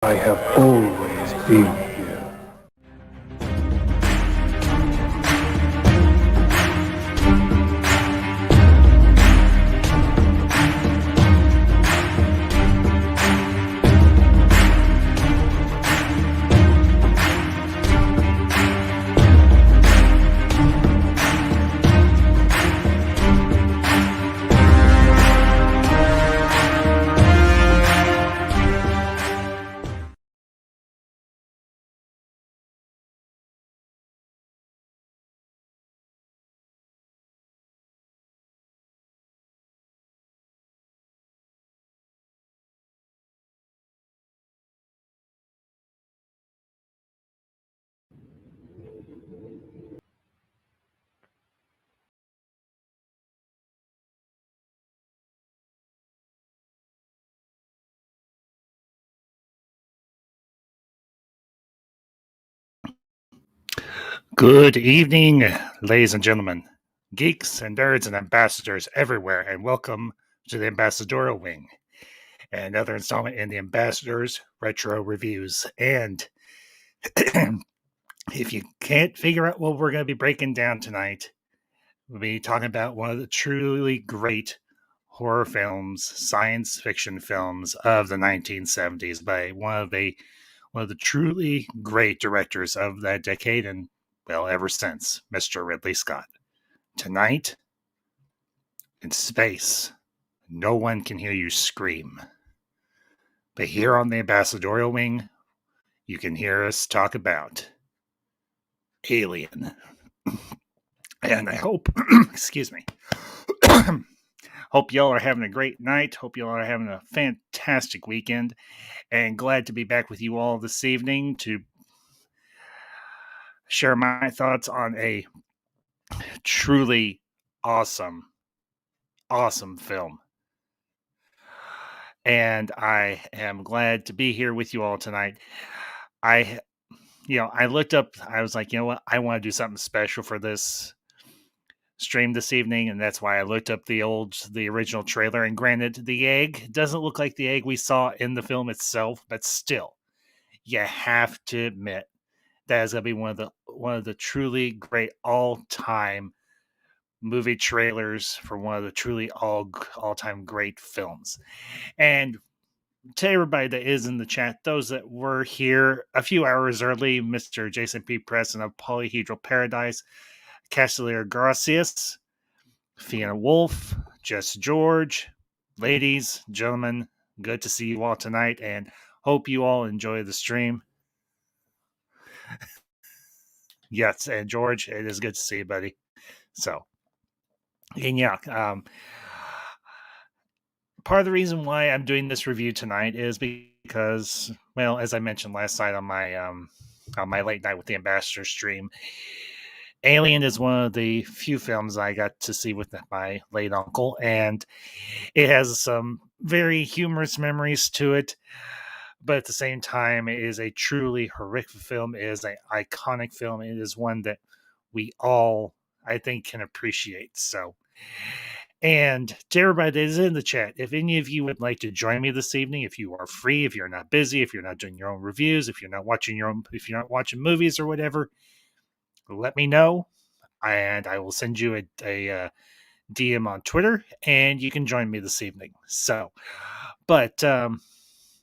I have always been here. Good evening, ladies and gentlemen, geeks and nerds and ambassadors everywhere, and welcome to the Ambassadorial Wing, another installment in the Ambassadors Retro Reviews. And if you can't figure out what we're going to be breaking down tonight, we'll be talking about one of the truly great horror films, science fiction films of the 1970s by one of the truly great directors of that decade and, well, ever since, Mr. Ridley Scott. Tonight, in space, no one can hear you scream. But here on the Ambassadorial Wing, you can hear us talk about Alien. And I hope, excuse me, hope y'all are having a great night. Hope y'all are having a fantastic weekend. And glad to be back with you all this evening to share my thoughts on a truly awesome film. And I am glad to be here with you all tonight. I looked up, I was like, you know what? I want to do something special for this stream this evening. And that's why I looked up the original trailer. And granted, the egg doesn't look like the egg we saw in the film itself, but still, you have to admit that is going to be one of the truly great all-time movie trailers for one of the truly all-time great films. And to everybody that is in the chat, those that were here a few hours early, Mr. Jason P. Preston of Polyhedral Paradise, Castellar Gracias, Fiona Wolf, Jess George, ladies, gentlemen, good to see you all tonight, and hope you all enjoy the stream. Yes, and George, it is good to see you, buddy. So, and yeah, part of the reason why I'm doing this review tonight is because, well, as I mentioned last night on my late night with the Ambassador stream, Alien is one of the few films I got to see with my late uncle, and it has some very humorous memories to it. But at the same time, it is a truly horrific film. It is an iconic film. It is one that we all, I think, can appreciate. So, and to everybody that is in the chat, if any of you would like to join me this evening, if you are free, if you're not busy, if you're not doing your own reviews, if you're not watching movies or whatever, let me know, and I will send you a DM on Twitter, and you can join me this evening. So, but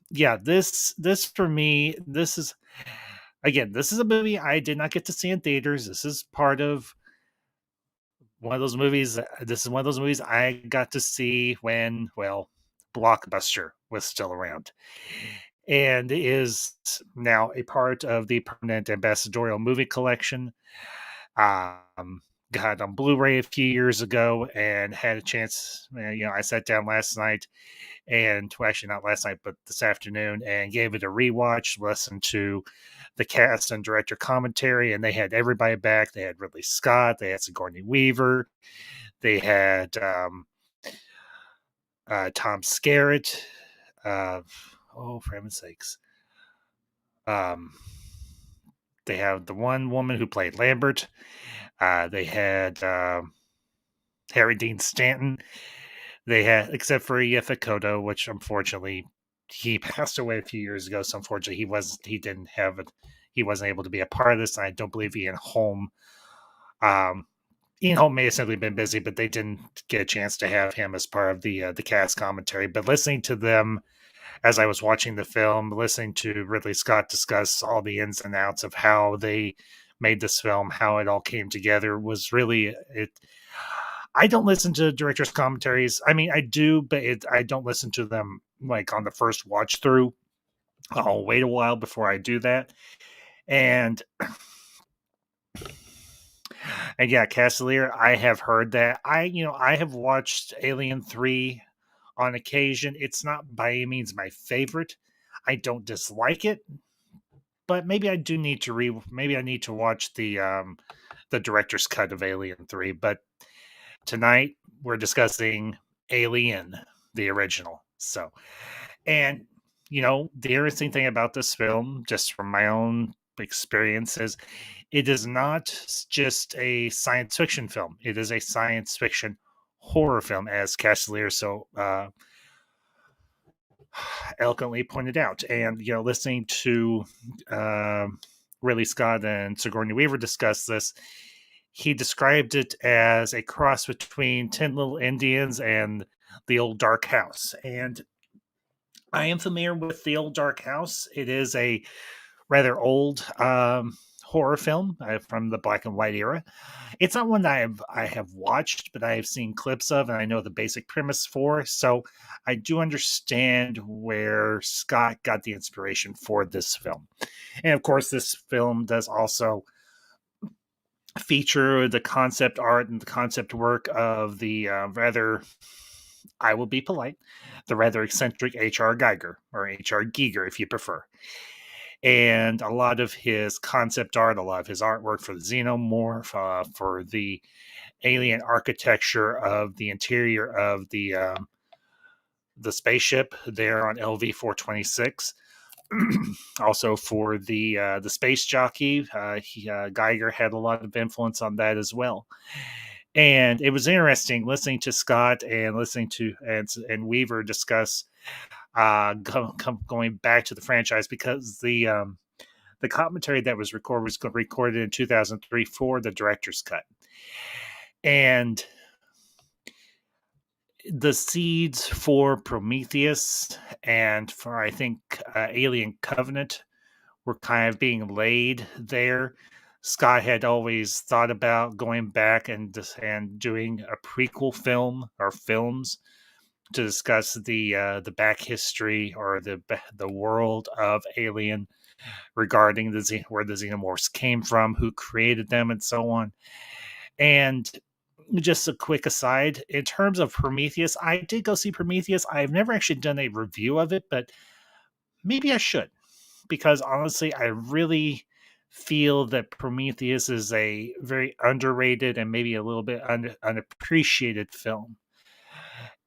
yeah, this for me, this is a movie I did not get to see in theaters. This is part of one of those movies. This is one of those movies I got to see when, well, Blockbuster was still around, and is now a part of the permanent ambassadorial movie collection. Got on Blu-ray a few years ago and had a chance. I sat down last night and, well, actually not last night, but this afternoon, and gave it a rewatch, listened to the cast and director commentary, and they had everybody back. They had Ridley Scott, they had Sigourney Weaver, they had Tom Skerritt. Oh, for heaven's sakes. They have the one woman who played Lambert. They had Harry Dean Stanton. They had, except for Yefa Koto, which unfortunately he passed away a few years ago, so unfortunately he wasn't able to be a part of this. And I don't believe um, Ian Holm may have simply been busy, but they didn't get a chance to have him as part of the cast commentary. But listening to them as I was watching the film, listening to Ridley Scott discuss all the ins and outs of how they made this film, how it all came together, was really it. I don't listen to directors' commentaries. I mean, I do, but I don't listen to them like on the first watch through. I'll wait a while before I do that. And yeah, Castelier, I have heard that. I have watched Alien 3 on occasion. It's not by any means my favorite. I don't dislike it, but maybe I do need to maybe I need to watch the director's cut of Alien 3, but tonight we're discussing Alien, the original. So, and the interesting thing about this film, just from my own experiences, it is not just a science fiction film. It is a science fiction horror film, as Castelier so eloquently pointed out. And listening to uh, Ridley Scott and Sigourney Weaver discuss this, he described it as a cross between 10 Little Indians and the Old Dark House. And I am familiar with the Old Dark House. It is a rather old horror film from the black and white era. It's not one that I have watched, but I have seen clips of, and I know the basic premise for. So I do understand where Scott got the inspiration for this film. And of course, this film does also feature the concept art and the concept work of the rather, I will be polite, the rather eccentric H.R. Geiger, or H.R. Giger if you prefer. And a lot of his concept art, a lot of his artwork for the xenomorph, for the alien architecture of the interior of the spaceship there on LV 426. Also for the space jockey, Geiger had a lot of influence on that as well. And it was interesting listening to Scott and listening to and Weaver discuss going back to the franchise, because the commentary that was recorded in 2003 for the director's cut. And the seeds for Prometheus and for, I think, Alien Covenant were kind of being laid there. Scott had always thought about going back and doing a prequel film or films to discuss the back history or the world of Alien, regarding where the xenomorphs came from, who created them, and so on. And just a quick aside, in terms of Prometheus, I did go see Prometheus. I've never actually done a review of it, but maybe I should, because honestly, I really feel that Prometheus is a very underrated and maybe a little bit unappreciated film.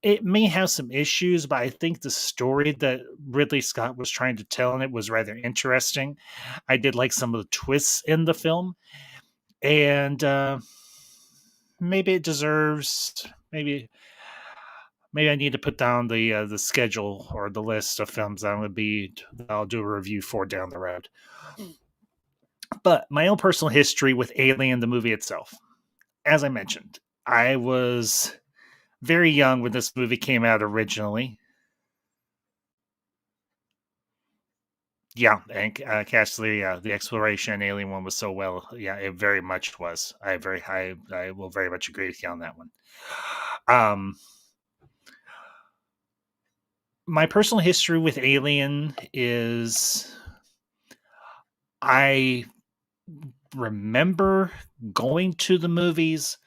It may have some issues, but I think the story that Ridley Scott was trying to tell in it was rather interesting. I did like some of the twists in the film, and maybe it deserves maybe I need to put down the schedule or the list of films I'll do a review for down the road. But my own personal history with Alien, the movie itself, as I mentioned, I was very young when this movie came out originally. Yeah, and Castlery, yeah, the exploration Alien one was so well. Yeah, it very much was. I will very much agree with you on that one. Um, my personal history with Alien is I remember going to the movies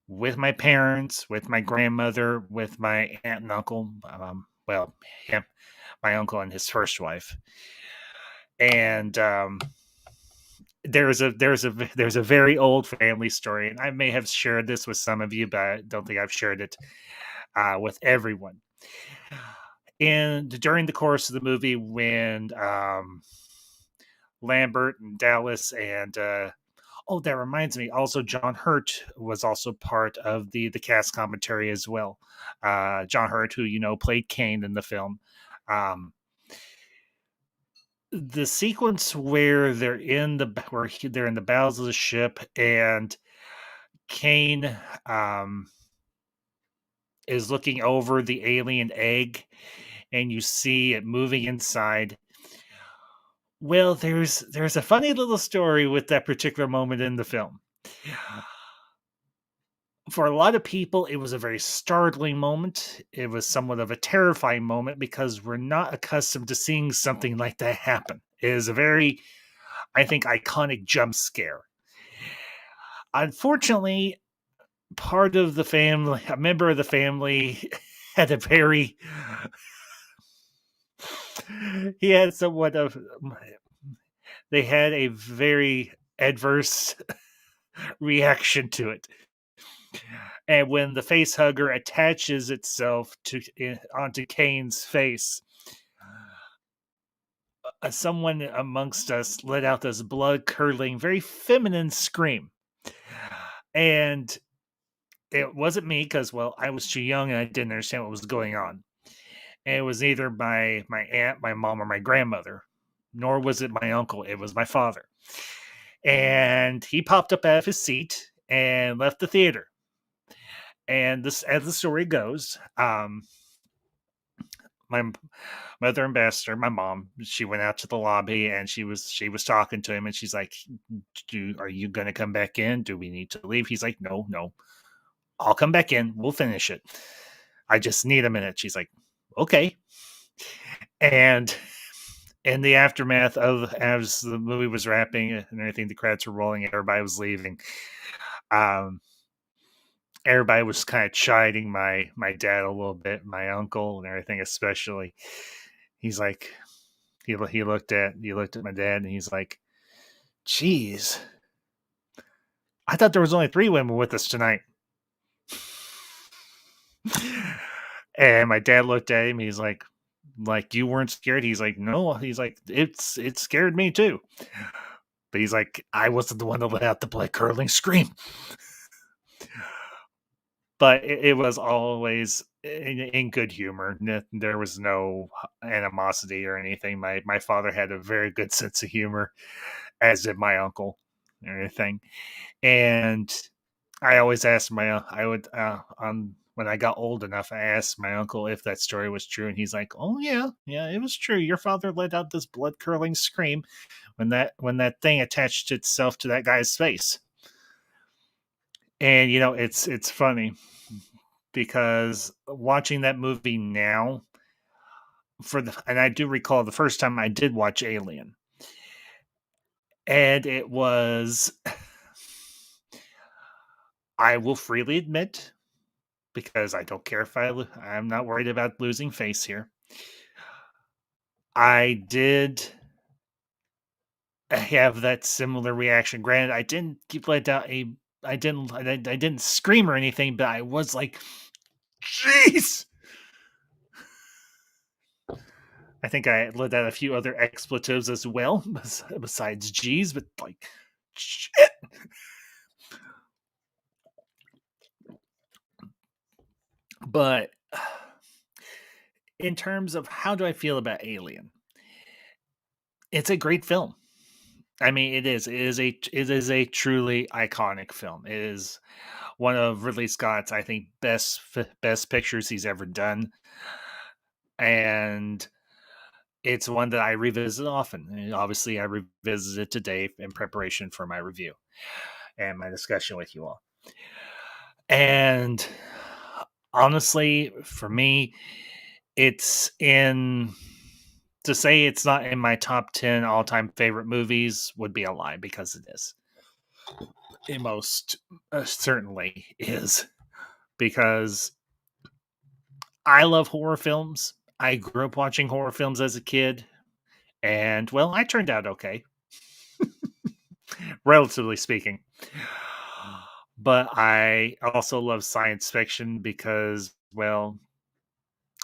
with my parents, with my grandmother, with my aunt and uncle. Well, him, my uncle and his first wife, and there's a very old family story, and I may have shared this with some of you, but I don't think I've shared it with everyone. And during the course of the movie, when Lambert and Dallas and oh, that reminds me, also John Hurt was also part of the cast commentary as well. John Hurt, who played Kane in the film. Um, the sequence where they're in the bowels of the ship and Kane is looking over the alien egg and you see it moving inside. Well, there's a funny little story with that particular moment in the film. For a lot of people, it was a very startling moment. It was somewhat of a terrifying moment because we're not accustomed to seeing something like that happen. It is a very, I think, iconic jump scare. Unfortunately, part of the family, a member of the family, had a very, he had somewhat of, they had a very adverse reaction to it. And when the face hugger attaches itself onto Kane's face, someone amongst us let out this blood curdling, very feminine scream. And it wasn't me because, well, I was too young and I didn't understand what was going on. And it was either my aunt, my mom, or my grandmother, nor was it my uncle. It was my father. And he popped up out of his seat and left the theater. And this, as the story goes, my mother ambassador, my mom, she went out to the lobby and she was talking to him and she's like, are you gonna come back in? Do we need to leave? He's like, no, no, I'll come back in. We'll finish it. I just need a minute. She's like, okay. And in the aftermath of as the movie was wrapping and everything, the credits were rolling, everybody was leaving. Um, everybody was kind of chiding my dad a little bit, my uncle and everything, especially. He's like, he looked at my dad and he's like, "Geez, I thought there was only 3 women with us tonight." And my dad looked at him. He's like you weren't scared. He's like, no. He's like, it scared me too. But he's like, I wasn't the one that let out the blood curdling scream. But it was always in good humor. There was no animosity or anything. My father had a very good sense of humor, as did my uncle and everything. And I always asked I would, on when I got old enough, I asked my uncle if that story was true, and he's like, "Oh yeah, yeah, it was true. Your father let out this blood curdling scream when that thing attached itself to that guy's face." And it's funny because watching that movie now, and I do recall the first time I did watch Alien, and it was, I will freely admit, because I don't care if I'm not worried about losing face here. I did have that similar reaction. Granted, I didn't let out I didn't scream or anything, but I was like, "Jeez!" I think I let out a few other expletives as well, besides "jeez," but like, shit. But in terms of how do I feel about Alien, it's a great film. I mean, it is. It is a truly iconic film. It is one of Ridley Scott's, I think, best pictures he's ever done, and it's one that I revisit often. And obviously, I revisit it today in preparation for my review and my discussion with you all. And honestly, for me, it's in to say it's not in my top 10 all-time favorite movies would be a lie because it is. It most certainly is, because I love horror films. I grew up watching horror films as a kid, and well, I turned out okay, relatively speaking. But I also love science fiction because, well,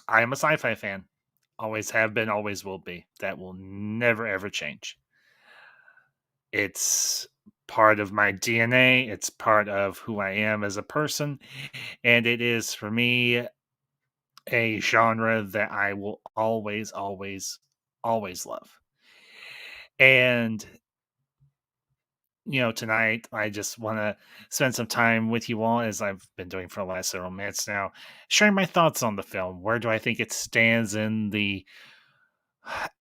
I am a sci-fi fan. Always have been, always will be. That will never ever change. It's part of my DNA. It's part of who I am as a person, and it is for me a genre that I will always, always, always love. And tonight I just want to spend some time with you all, as I've been doing for the last several minutes now, sharing my thoughts on the film. Where do I think it stands in the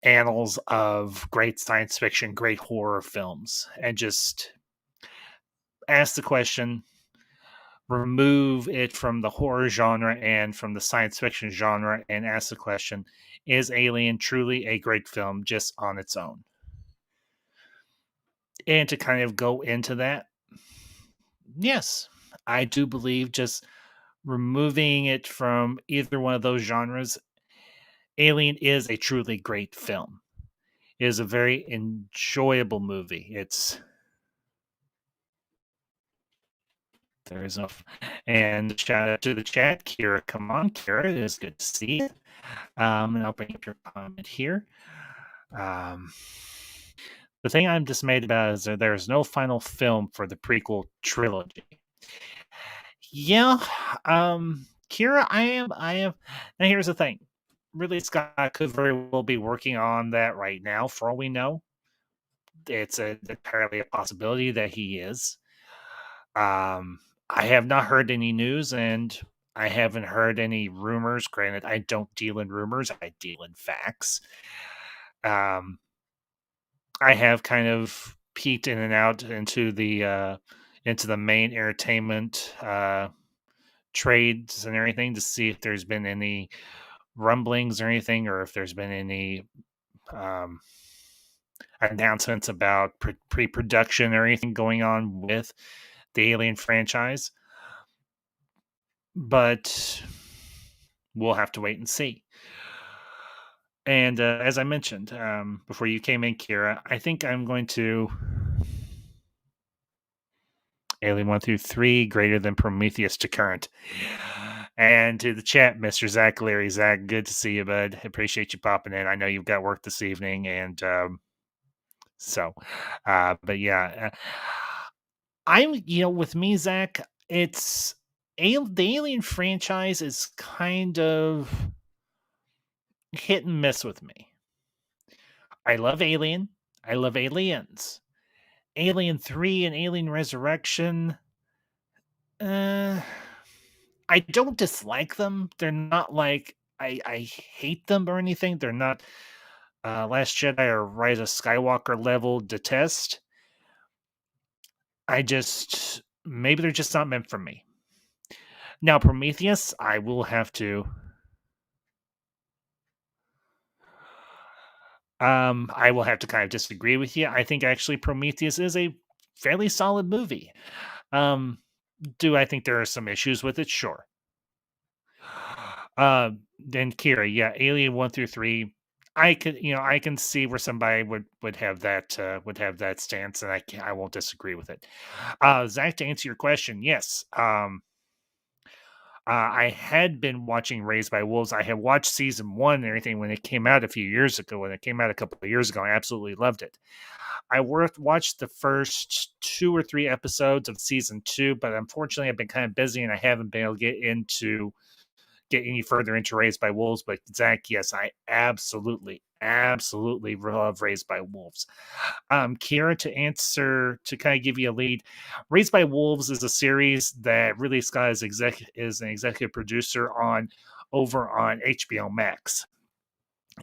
annals of great science fiction, great horror films, and just ask the question, remove it from the horror genre and from the science fiction genre, and ask the question, is Alien truly a great film just on its own? And to kind of go into that, yes, I do believe just removing it from either one of those genres, Alien is a truly great film. It is a very enjoyable movie. There's no, and shout out to the chat, Kira. Come on, Kira. It is good to see you. And I'll bring up your comment here. Um, the thing I'm dismayed about is that there's no final film for the prequel trilogy. Yeah, Kira, I am. Now here's the thing: Ridley Scott could very well be working on that right now. For all we know, it's entirely a possibility that he is. I have not heard any news, and I haven't heard any rumors. Granted, I don't deal in rumors; I deal in facts. Um, I have kind of peeked in and out into the main entertainment trades and everything to see if there's been any rumblings or anything, or if there's been any um, announcements about pre-production or anything going on with the Alien franchise. But we'll have to wait and see. And as I mentioned before you came in, Kira, I think I'm going to Alien 1 through 3 greater than Prometheus to current. And to the chat, Mr. Zach Leary. Zach, good to see you, bud. Appreciate you popping in. I know you've got work this evening. And but yeah, with me, Zach, it's the Alien franchise is kind of hit and miss with me. I love Alien. I love Aliens. Alien 3 and Alien Resurrection. Uh, I don't dislike them. They're not like I hate them or anything. They're not Last Jedi or Rise of Skywalker level detest. I just maybe they're just not meant for me. Now Prometheus, I will have to kind of disagree with you. I think actually Prometheus is a fairly solid movie. Um, do I think there are some issues with it? Sure. Then Kira, yeah, Alien 1 through 3. I can see where somebody would have that stance, and I won't disagree with it. Zach, to answer your question, yes. I had been watching Raised by Wolves. I had watched season one and everything when it came out a few years ago. When it came out a couple of years ago, I absolutely loved it. I watched the first 2 or 3 episodes of season two, but unfortunately, I've been kind of busy and I haven't been able to get any further into Raised by Wolves. But Zach, yes, I absolutely love Raised by Wolves. Kira, to kind of give you a lead, Raised by Wolves is a series that Ridley Scott is an executive producer on over on HBO Max,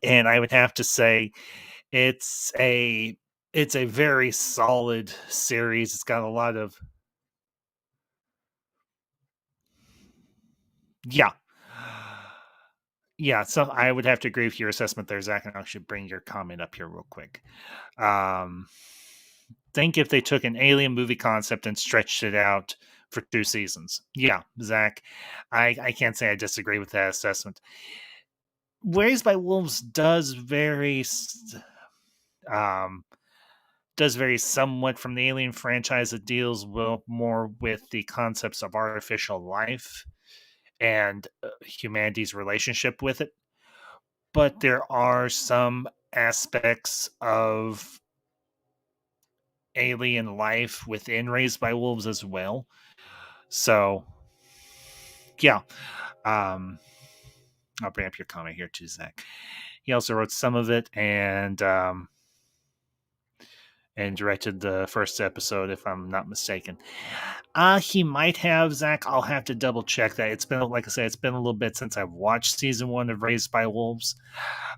and I would have to say it's a it's a very solid series. It's got a lot of yeah. Yeah, so I would have to agree with your assessment there, Zach, and I should bring your comment up here real quick. Um, think if they took an alien movie concept and stretched it out for 2 seasons. Yeah, Zach, I can't say I disagree with that assessment. Raised by Wolves um, does vary somewhat from the Alien franchise. It deals more with the concepts of artificial life and humanity's relationship with it. But there are some aspects of alien life within Raised by Wolves as well. So, yeah. Um, I'll bring up your comment here too, Zach. He also wrote some of it, and and directed the first episode, if I'm not mistaken. He might have, Zach. I'll have to double check that. It's been, like I said, it's been a little bit since I've watched season 1 of Raised by Wolves.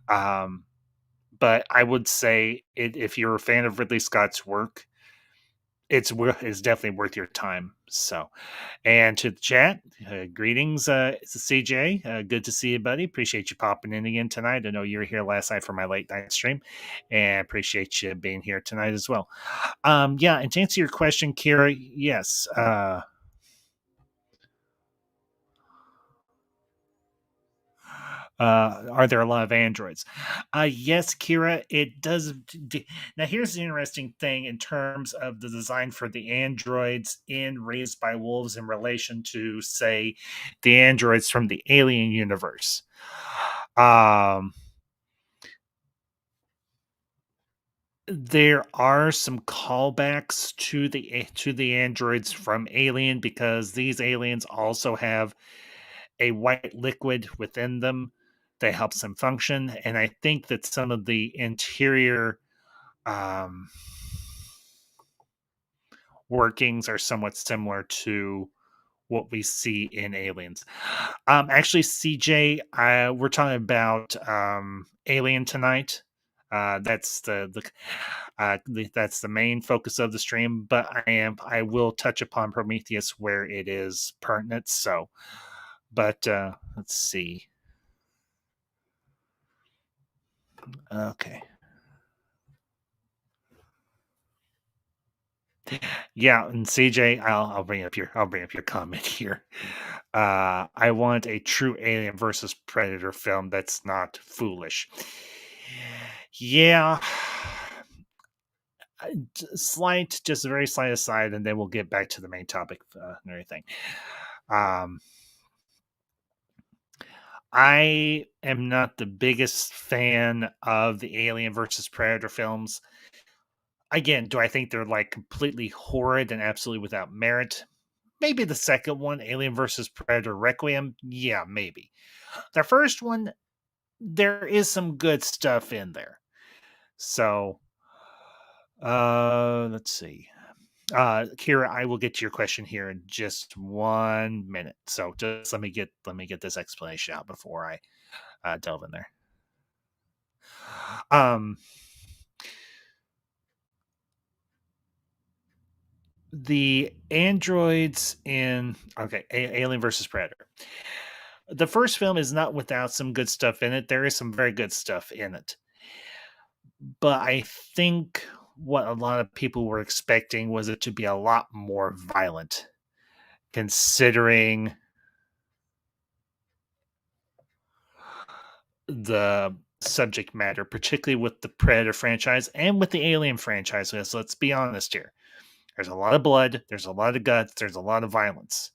But I would say if you're a fan of Ridley Scott's work, it's definitely worth your time. So, and to the chat, greetings, it's CJ. Good to see you, buddy. Appreciate you popping in again tonight. I know you were here last night for my late night stream, and appreciate you being here tonight as well. Yeah, and to answer your question, Kira, yes. Are there a lot of androids? Yes, Kira, it does. Now, here's the interesting thing in terms of the design for the androids in Raised by Wolves in relation to, say, the androids from the Alien universe. There are some callbacks to the androids from Alien, because these aliens also have a white liquid within them that helps them function. And I think that some of the interior um, workings are somewhat similar to what we see in Aliens. Actually, CJ, we're talking about Alien tonight. That's that's the main focus of the stream. But I will touch upon Prometheus where it is pertinent. So, but let's see. Okay. Yeah, and CJ, I'll bring up your comment here. I want a true Alien versus Predator film that's not foolish. Yeah, just a very slight aside, and then we'll get back to the main topic and everything. Um, I am not the biggest fan of the Alien versus Predator films. Again, do I think they're like completely horrid and absolutely without merit? Maybe the second one, Alien versus Predator Requiem. Yeah, maybe. The first one, there is some good stuff in there. So, let's see. Kira, I will get to your question here in just 1 minute. So just let me get this explanation out before I delve in there. Um, the androids in Alien versus Predator. The first film is not without some good stuff in it. There is some very good stuff in it. But I think what a lot of people were expecting was it to be a lot more violent, considering the subject matter, particularly with the Predator franchise and with the Alien franchise. Because let's be honest here, there's a lot of blood, there's a lot of guts, there's a lot of violence.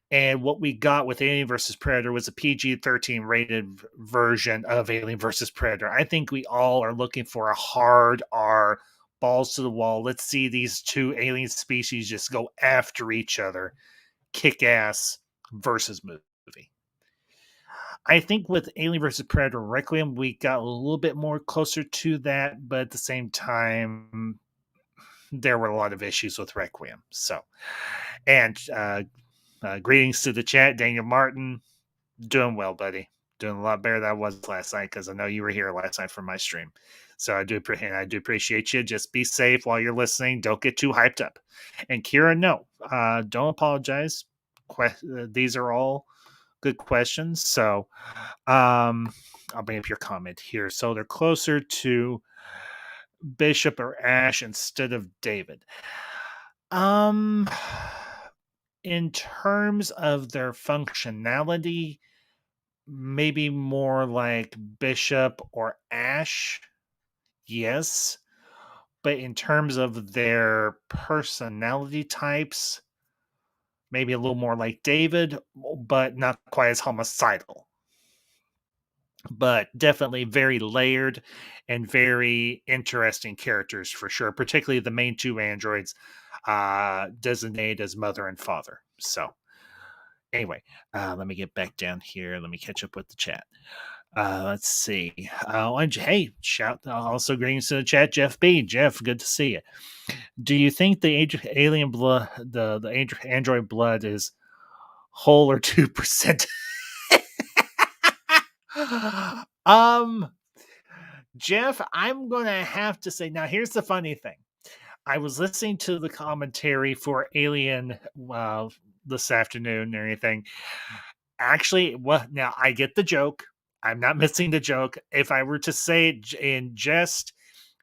And what we got with Alien versus Predator was a PG-13 rated version of Alien versus Predator. I think we all are looking for a hard R, balls to the wall. Let's see these two alien species just go after each other, kick ass versus movie. I think with Alien versus Predator Requiem, we got a little bit more closer to that, but at the same time, there were a lot of issues with Requiem. So, and greetings to the chat, Daniel Martin. Doing well, buddy. Doing a lot better than I was last night, because I know you were here last night for my stream. So I do appreciate you. Just be safe while you're listening. Don't get too hyped up. And Kira, no, don't apologize. These are all good questions. So I'll bring up your comment here. So they're closer to Bishop or Ash instead of David. In terms of their functionality, maybe more like Bishop or Ash, yes. But in terms of their personality types, maybe a little more like David, but not quite as homicidal. But definitely very layered and very interesting characters for sure, particularly the main two androids designated as mother and father. So, anyway, let me get back down here. Let me catch up with the chat. Let's see. And hey, shout also greetings to the chat, Jeff B. Jeff, good to see you. Do you think the alien blood, the android blood, is whole or 2%? um, Jeff, I'm gonna have to say now. Here's the funny thing. I was listening to the commentary for Alien this afternoon and everything. Actually, well, now I get the joke. I'm not missing the joke. If I were to say it in jest,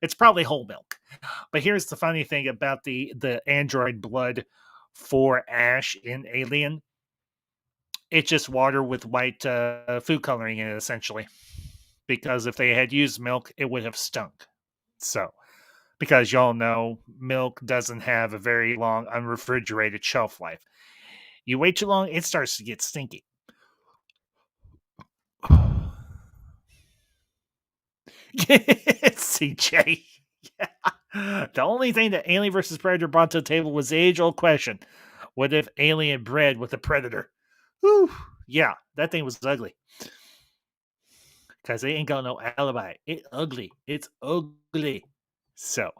it's probably whole milk. But here's the funny thing about the android blood for Ash in Alien. It's just water with white food coloring in it, essentially. Because if they had used milk, it would have stunk. So, because y'all know milk doesn't have a very long unrefrigerated shelf life. You wait too long, it starts to get stinky. CJ. Yeah. The only thing that Alien vs. Predator brought to the table was the age old question: what if Alien bred with a predator? Whew. Yeah, that thing was ugly. Because they ain't got no alibi. It's ugly. It's ugly. So,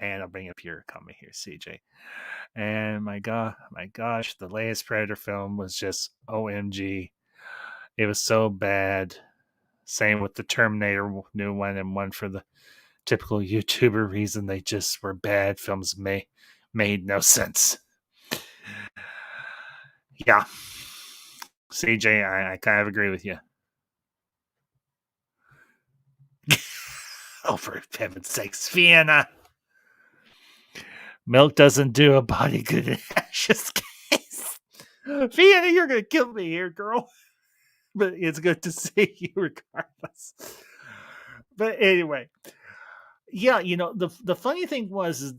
and I'll bring up your comment here, CJ. And my gosh, the latest Predator film was just OMG. It was so bad. Same with the Terminator new one, and one for the typical YouTuber reason they just were bad films. Made no sense. Yeah, CJ, I kind of agree with you. Oh, for heaven's sakes, Vienna. Milk doesn't do a body good in Ash's case. Vienna, you're gonna kill me here, girl. But it's good to see you regardless. But anyway, yeah, the funny thing was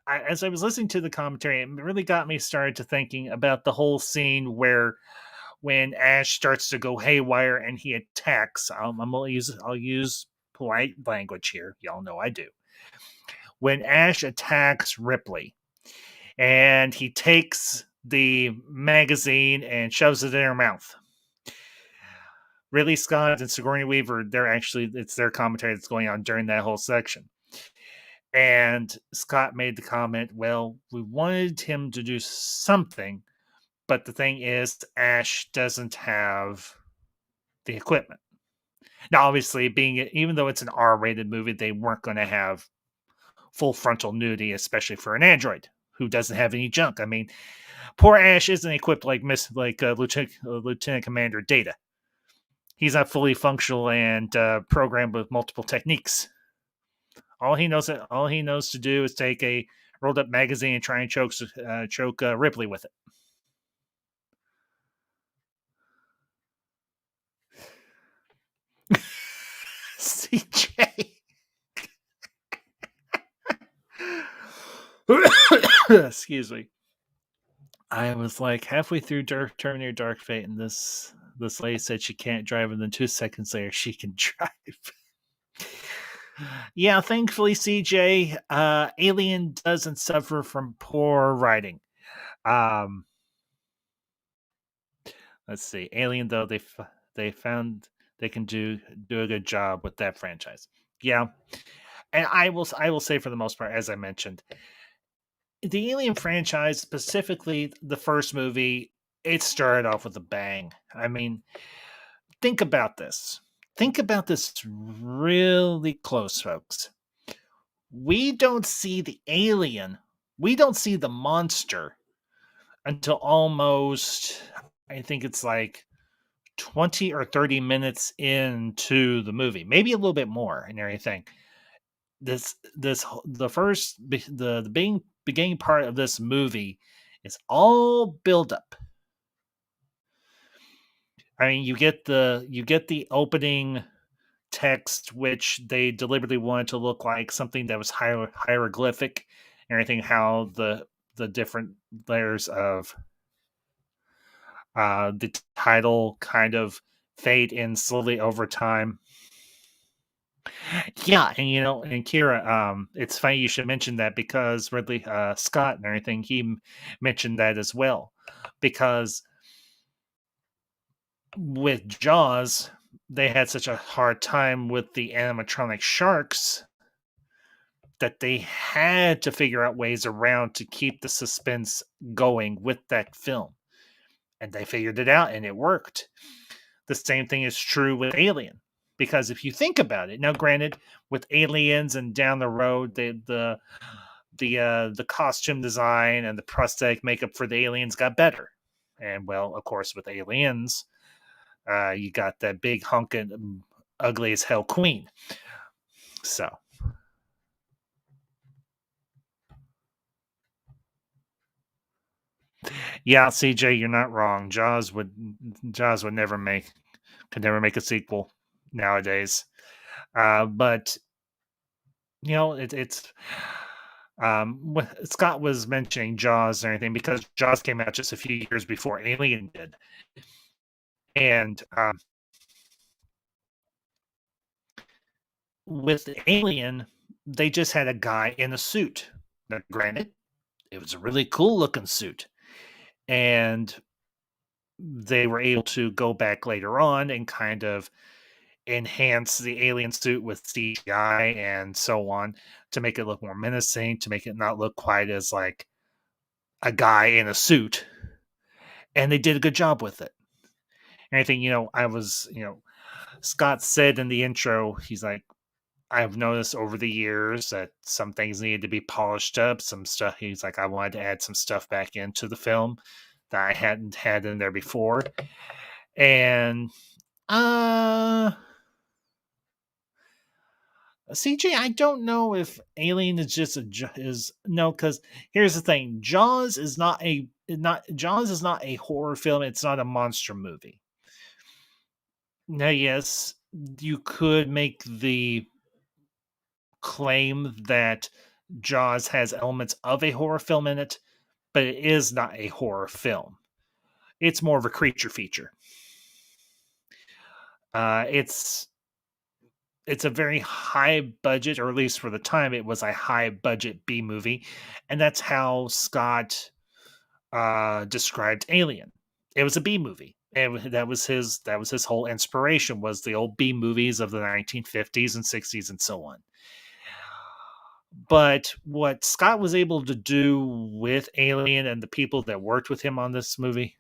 as I was listening to the commentary, it really got me started to thinking about the whole scene where when Ash starts to go haywire and he attacks. I'll use polite language here. Y'all know I do. When Ash attacks Ripley and he takes the magazine and shoves it in her mouth. Ridley Scott and Sigourney Weaver, it's their commentary that's going on during that whole section. And Scott made the comment, well, we wanted him to do something, but the thing is, Ash doesn't have the equipment. Now, obviously, even though it's an R-rated movie, they weren't going to have full frontal nudity, especially for an android who doesn't have any junk. I mean, poor Ash isn't equipped like Lieutenant Commander Data. He's not fully functional and programmed with multiple techniques. All he knows to do is take a rolled up magazine and try and choke Ripley with it. CJ. Excuse me. I was like halfway through Terminator Dark Fate, and this lady said she can't drive, and then 2 seconds later she can drive. Yeah, thankfully, CJ, Alien doesn't suffer from poor writing. Let's see, Alien though they found they can do a good job with that franchise. Yeah, and I will say for the most part, as I mentioned, the Alien franchise, specifically the first movie, it started off with a bang. I mean, think about this. Think about this really close, folks. We don't see the alien, we don't see the monster until almost, I think it's like 20 or 30 minutes into the movie, maybe a little bit more and everything. The beginning part of this movie is all build up. I mean, you get the opening text, which they deliberately wanted to look like something that was hieroglyphic and everything. How the different layers of the title kind of fade in slowly over time. Yeah, and Kira, it's funny you should mention that because Ridley Scott and everything, he mentioned that as well, because with Jaws, they had such a hard time with the animatronic sharks that they had to figure out ways around to keep the suspense going with that film. And they figured it out and it worked. The same thing is true with Alien. Because if you think about it, now granted, with Aliens and down the road, the costume design and the prosthetic makeup for the aliens got better. And well, of course, with Aliens, you got that big hunkin' ugly as hell queen. So yeah, CJ, you're not wrong. Jaws would never make could never make a sequel nowadays. But it's Scott was mentioning Jaws and everything because Jaws came out just a few years before Alien did, and with Alien, they just had a guy in a suit. Now, granted, it was a really cool looking suit, and they were able to go back later on and kind of enhance the alien suit with CGI and so on to make it look more menacing, to make it not look quite as like a guy in a suit. And they did a good job with it. And I think, Scott said in the intro, he's like, I've noticed over the years that some things needed to be polished up, some stuff. He's like, I wanted to add some stuff back into the film that I hadn't had in there before. And uh CJ, I don't know if Alien is just is no, because here's the thing: Jaws is not a horror film. It's not a monster movie. Now, yes, you could make the claim that Jaws has elements of a horror film in it, but it is not a horror film. It's more of a creature feature. It's a very high budget, or at least for the time, it was a high budget B movie, and that's how Scott described Alien. It was a B movie, and that was his whole inspiration was the old B movies of the 1950s and 60s and so on. But what Scott was able to do with Alien and the people that worked with him on this movie,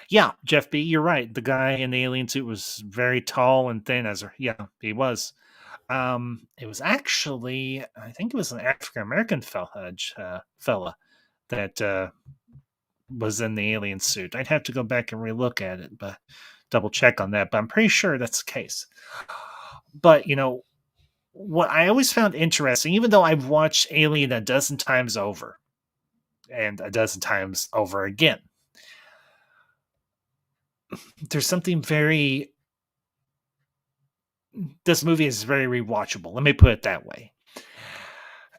yeah, Jeff B, you're right. The guy in the alien suit was very tall and thin yeah, he was. It was actually, I think it was an African American fella that was in the alien suit. I'd have to go back and relook at it, but double check on that. But I'm pretty sure that's the case. But what I always found interesting, even though I've watched Alien a dozen times over and a dozen times over again, there's something very. This movie is very rewatchable. Let me put it that way.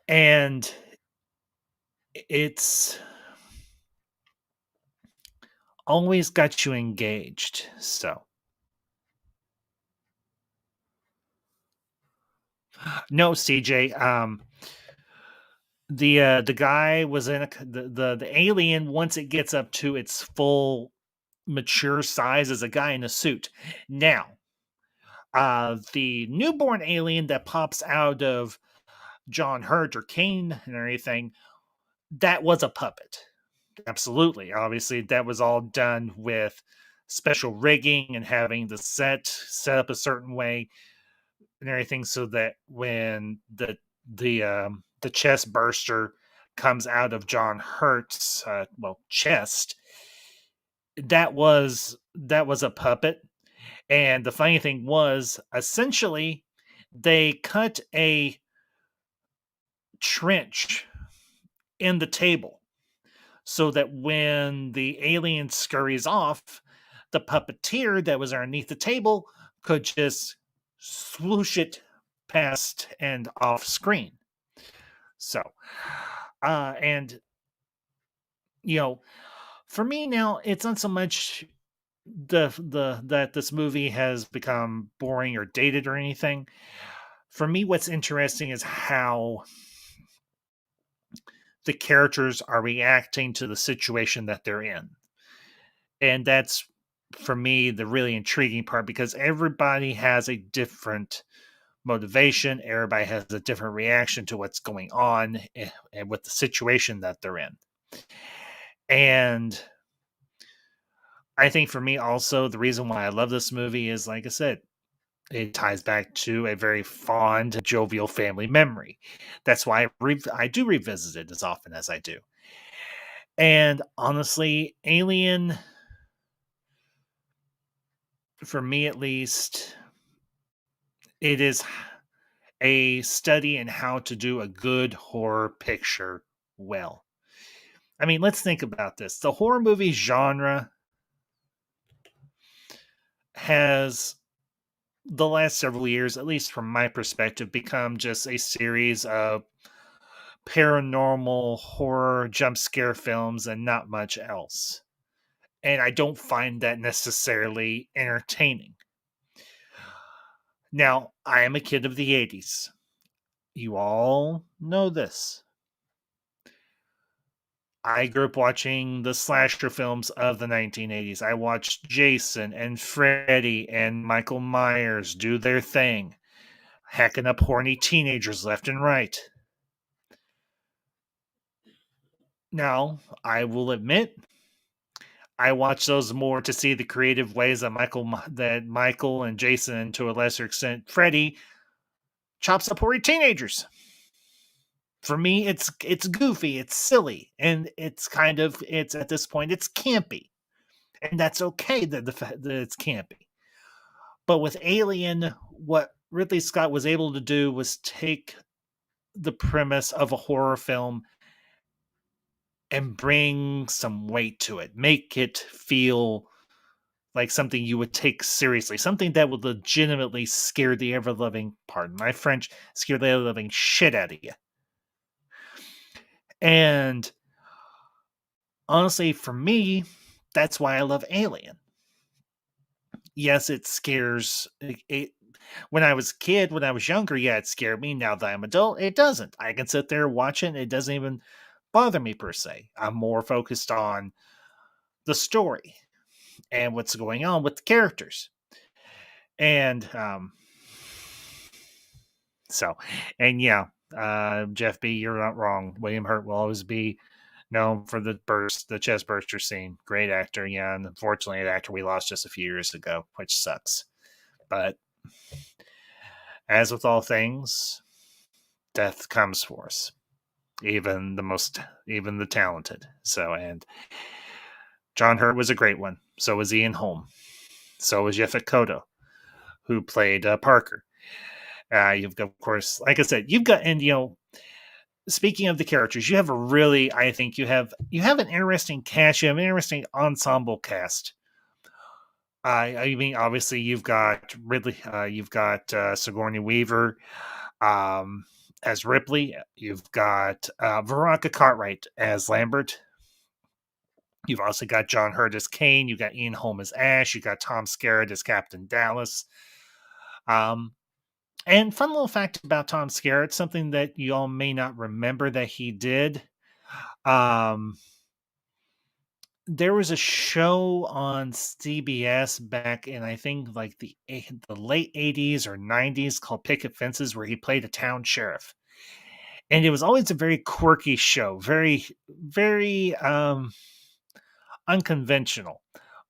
And it's always got you engaged. So, no, CJ. The guy was in the alien once it gets up to its full mature size as a guy in a suit. Now, the newborn alien that pops out of John Hurt or Kane and everything, that was a puppet. Absolutely. Obviously, that was all done with special rigging and having the set up a certain way and everything so that when the chest burster comes out of John Hurt's chest, that was a puppet. And the funny thing was, essentially, they cut a trench in the table so that when the alien scurries off, the puppeteer that was underneath the table could just swoosh it past and off screen. So, and you know, for me now, it's not so much the that this movie has become boring or dated or anything. For me, what's interesting is how the characters are reacting to the situation that they're in. And that's, for me, the really intriguing part, because everybody has a different motivation. Everybody has a different reaction to what's going on and with the situation that they're in. And I think for me also, the reason why I love this movie is, like I said, it ties back to a very fond, jovial family memory. That's why I do revisit it as often as I do. And honestly, Alien, for me at least, it is a study in how to do a good horror picture well. I mean, let's think about this. The horror movie genre has, the last several years, at least from my perspective, become just a series of paranormal horror jump scare films and not much else. And I don't find that necessarily entertaining. Now, I am a kid of the 80s. You all know this. I grew up watching the slasher films of the 1980s. I watched Jason and Freddy and Michael Myers do their thing, hacking up horny teenagers left and right. Now, I will admit, I watch those more to see the creative ways that Michael and Jason, and to a lesser extent Freddy, chops up horny teenagers. For me, it's goofy, it's silly, and it's at this point it's campy, and that's okay that that it's campy. But with Alien, what Ridley Scott was able to do was take the premise of a horror film and bring some weight to it, make it feel like something you would take seriously, something that would legitimately scare the ever loving, pardon my French, scare the ever loving shit out of you. And honestly, for me, that's why I love Alien. Yes, it scares. When I was a kid, when I was younger, yeah, it scared me. Now that I'm adult, it doesn't. I can sit there watch it, and it doesn't even bother me per se. I'm more focused on the story and what's going on with the characters. And so, and yeah, Jeff B, you're not wrong. William Hurt will always be known for the chest burster scene. Great actor, yeah, and unfortunately, an actor we lost just a few years ago, which sucks. But as with all things, death comes for us, even the talented. So, and John Hurt was a great one. So was Ian Holm. So was Yaphet Kotto, who played Parker. You've got, of course, like I said, you've got, and speaking of the characters, you have a really, I think you have an interesting cast. You have an interesting ensemble cast. I mean, obviously, you've got Ridley, you've got Sigourney Weaver as Ripley. You've got Veronica Cartwright as Lambert. You've also got John Hurt as Kane. You've got Ian Holm as Ash. You've got Tom Skerritt as Captain Dallas. And fun little fact about Tom Skerritt, something that you all may not remember that he did. There was a show on CBS back in, I think, like the late 80s or 90s, called Picket Fences, where he played a town sheriff. And it was always a very quirky show, very, very unconventional,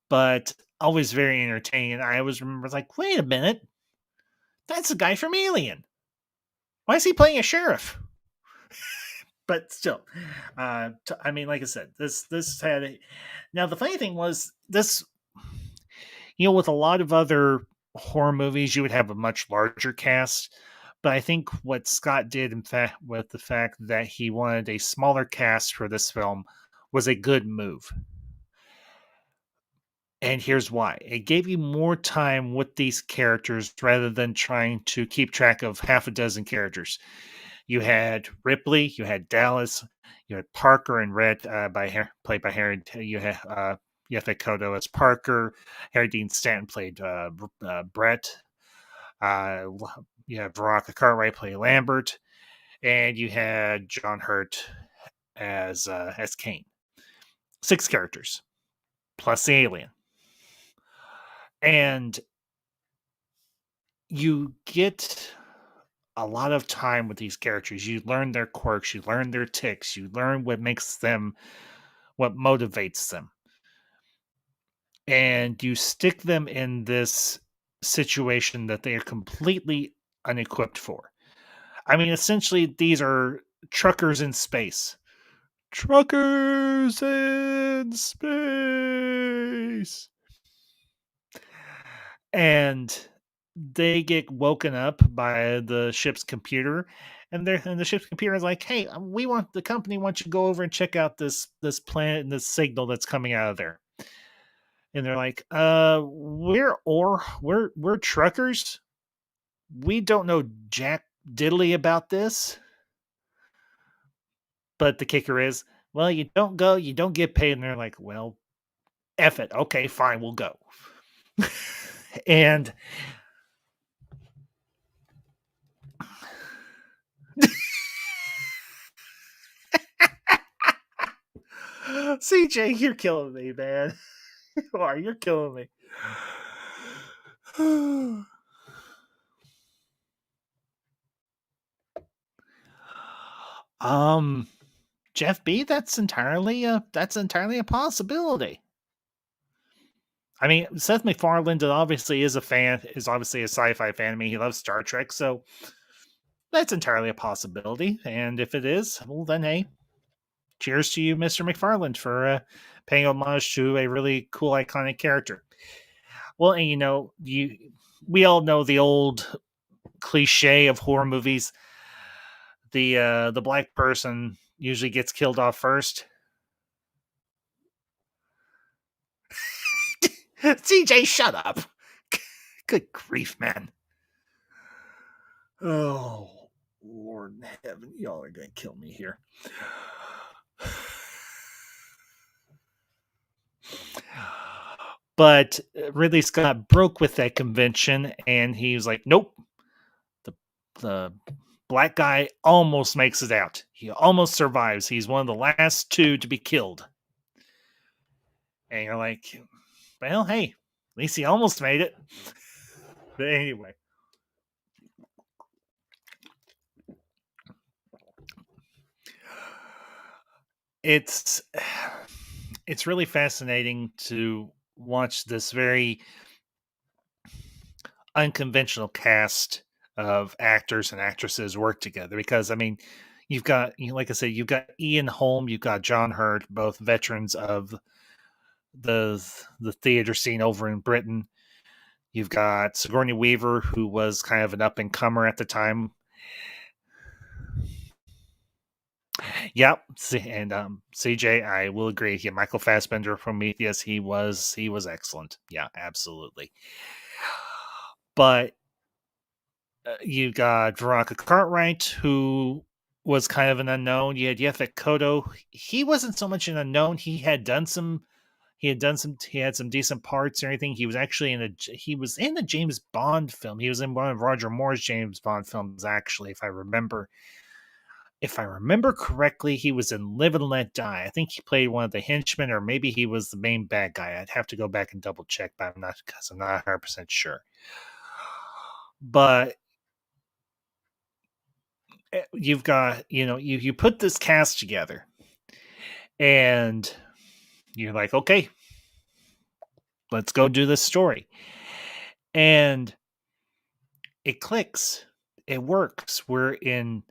but always very entertaining. I always remember, like, wait a minute, that's a guy from Alien. Why is he playing a sheriff? But still, I mean, like I said, this had. Now the funny thing was this, with a lot of other horror movies, you would have a much larger cast. But I think what Scott did, in fact, with the fact that he wanted a smaller cast for this film, was a good move. And here's why. It gave you more time with these characters rather than trying to keep track of half a dozen characters. You had Ripley, you had Dallas, you had Parker and Red played by Harry. You had Yaphet Kotto as Parker. Harry Dean Stanton played Brett. Uh, you had Veronica Cartwright play Lambert, and you had John Hurt as Kane. 6 characters. plus the alien. And you get a lot of time with these characters. You learn their quirks, you learn their ticks, you learn what makes them, what motivates them. And you stick them in this situation that they are completely unequipped for. I mean, essentially, these are truckers in space. Truckers in space. And they get woken up by the ship's computer, and the ship's computer is like, "Hey, we want the company wants you to go over and check out this planet and this signal that's coming out of there." And they're like, we're truckers. We don't know jack diddly about this." But the kicker is, well, you don't go, you don't get paid. And they're like, "Well, F it. Okay, fine, we'll go." And CJ, you're killing me, man. You are. You're killing me. um, Jeff B. That's entirely a possibility. I mean, Seth MacFarlane obviously is obviously a sci-fi fan. I mean, he loves Star Trek, so that's entirely a possibility. And if it is, well, then hey, cheers to you, Mr. MacFarlane, for paying homage to a really cool, iconic character. Well, and we all know the old cliche of horror movies. The black person usually gets killed off first. CJ, shut up. Good grief, man. Oh, Lord in heaven. Y'all are going to kill me here. But Ridley Scott broke with that convention, and he was like, nope. The black guy almost makes it out. He almost survives. He's one of the last two to be killed. And you're like, well, hey, at least he almost made it. But anyway. It's really fascinating to watch this very unconventional cast of actors and actresses work together, because I mean, you've got, like I said, you've got Ian Holm, you've got John Hurt, both veterans of the theater scene over in Britain. You've got Sigourney Weaver, who was kind of an up and comer at the time. Yep, and CJ, I will agree. Yeah, Michael Fassbender from Prometheus, he was excellent. Yeah, absolutely. But you got Veronica Cartwright, who was kind of an unknown. You had Yaphet Kotto. He wasn't so much an unknown. He had some decent parts and everything. He was actually in a James Bond film. He was in one of Roger Moore's James Bond films, actually, if I remember correctly. He was in Live and Let Die. I think he played one of the henchmen, or maybe he was the main bad guy. I'd have to go back and double check, but I'm not 100% sure. But you've got, you put this cast together, and you're like, okay, let's go do this story. And it clicks. It works. Where in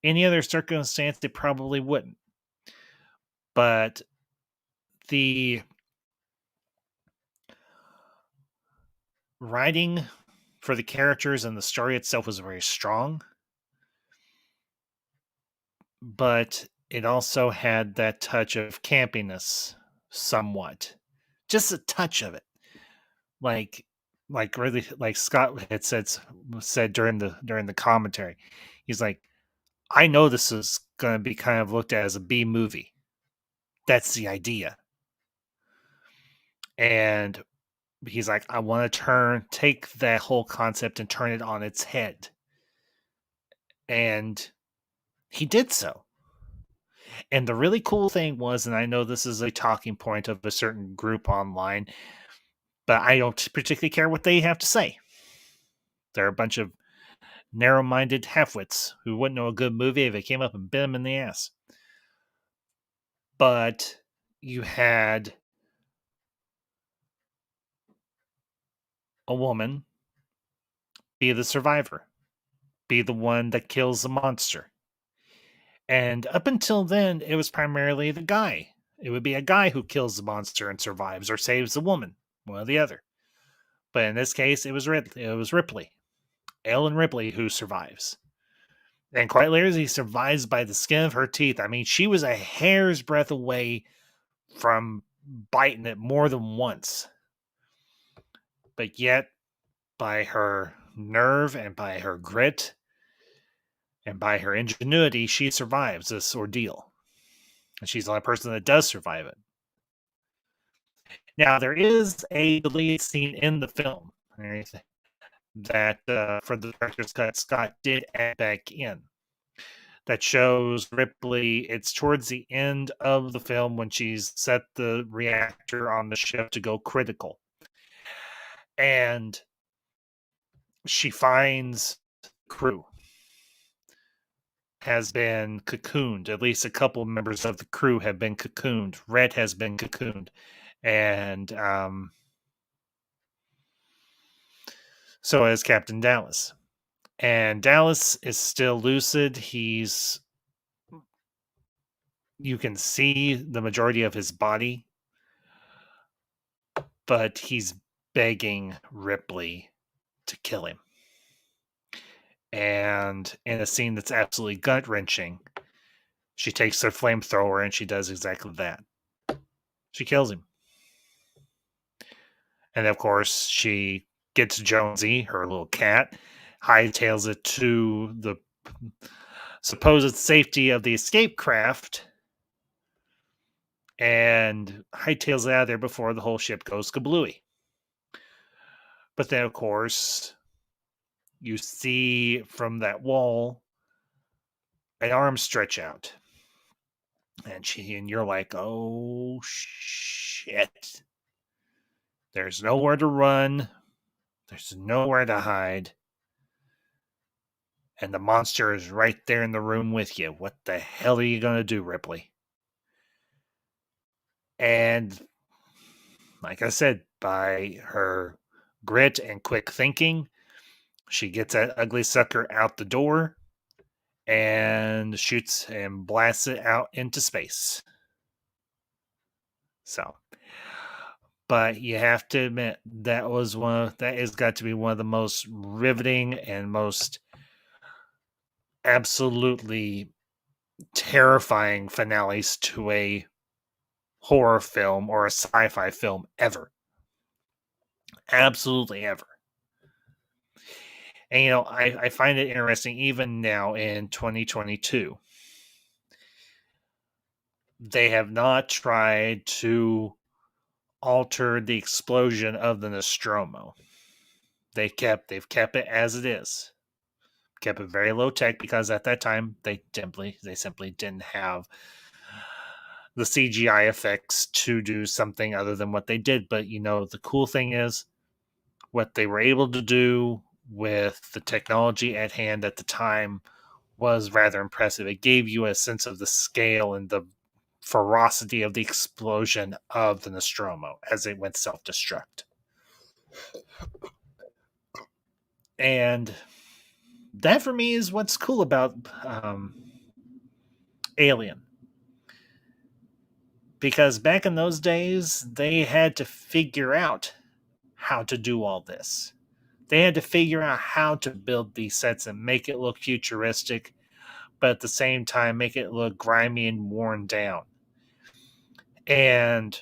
any other circumstance, it probably wouldn't. But the writing for the characters and the story itself was very strong. But it also had that touch of campiness, somewhat. Just a touch of it. Like really, like Scott had said during the commentary. He's like, I know this is going to be kind of looked at as a B movie. That's the idea. And he's like, I want to take that whole concept and turn it on its head. And he did so. And the really cool thing was, and I know this is a talking point of a certain group online, but I don't particularly care what they have to say. They're a bunch of narrow-minded halfwits who wouldn't know a good movie if it came up and bit them in the ass. But you had a woman be the survivor, be the one that kills the monster. And up until then, it was primarily the guy. It would be a guy who kills the monster and survives or saves the woman, one or the other. But in this case, it was Ridley. It was Ripley, Ellen Ripley, who survives. And quite literally, he survives by the skin of her teeth. I mean, she was a hair's breadth away from biting it more than once. But yet, by her nerve and by her grit and by her ingenuity, she survives this ordeal. And she's the only person that does survive it. Now, there is a deleted scene in the film that, for the director's cut, Scott did add back in that shows Ripley. It's towards the end of the film when she's set the reactor on the ship to go critical. And she finds crew has been cocooned. At least a couple members of the crew have been cocooned. Red has been cocooned. And so has Captain Dallas. And Dallas is still lucid. You can see the majority of his body, but he's begging Ripley to kill him. And in a scene that's absolutely gut-wrenching, she takes her flamethrower and she does exactly that. She kills him. And of course, she gets Jonesy, her little cat, hightails it to the supposed safety of the escape craft, and hightails it out of there before the whole ship goes kablooey. But then, of course, you see from that wall an arm stretch out. And you're like, oh shit. There's nowhere to run. There's nowhere to hide. And the monster is right there in the room with you. What the hell are you going to do, Ripley? And like I said, by her grit and quick thinking, she gets that ugly sucker out the door and shoots and blasts it out into space. So, but you have to admit that has got to be one of the most riveting and most absolutely terrifying finales to a horror film or a sci-fi film ever. Absolutely ever. And I find it interesting even now in 2022. They have not tried to alter the explosion of the Nostromo. They've kept it as it is. Kept it very low tech because at that time they simply didn't have the CGI effects to do something other than what they did. But the cool thing is what they were able to do with the technology at hand at the time was rather impressive. It gave you a sense of the scale and the ferocity of the explosion of the Nostromo as it went self-destruct. And that for me is what's cool about Alien. Because back in those days, they had to figure out how to do all this. They had to figure out how to build these sets and make it look futuristic, but at the same time make it look grimy and worn down. And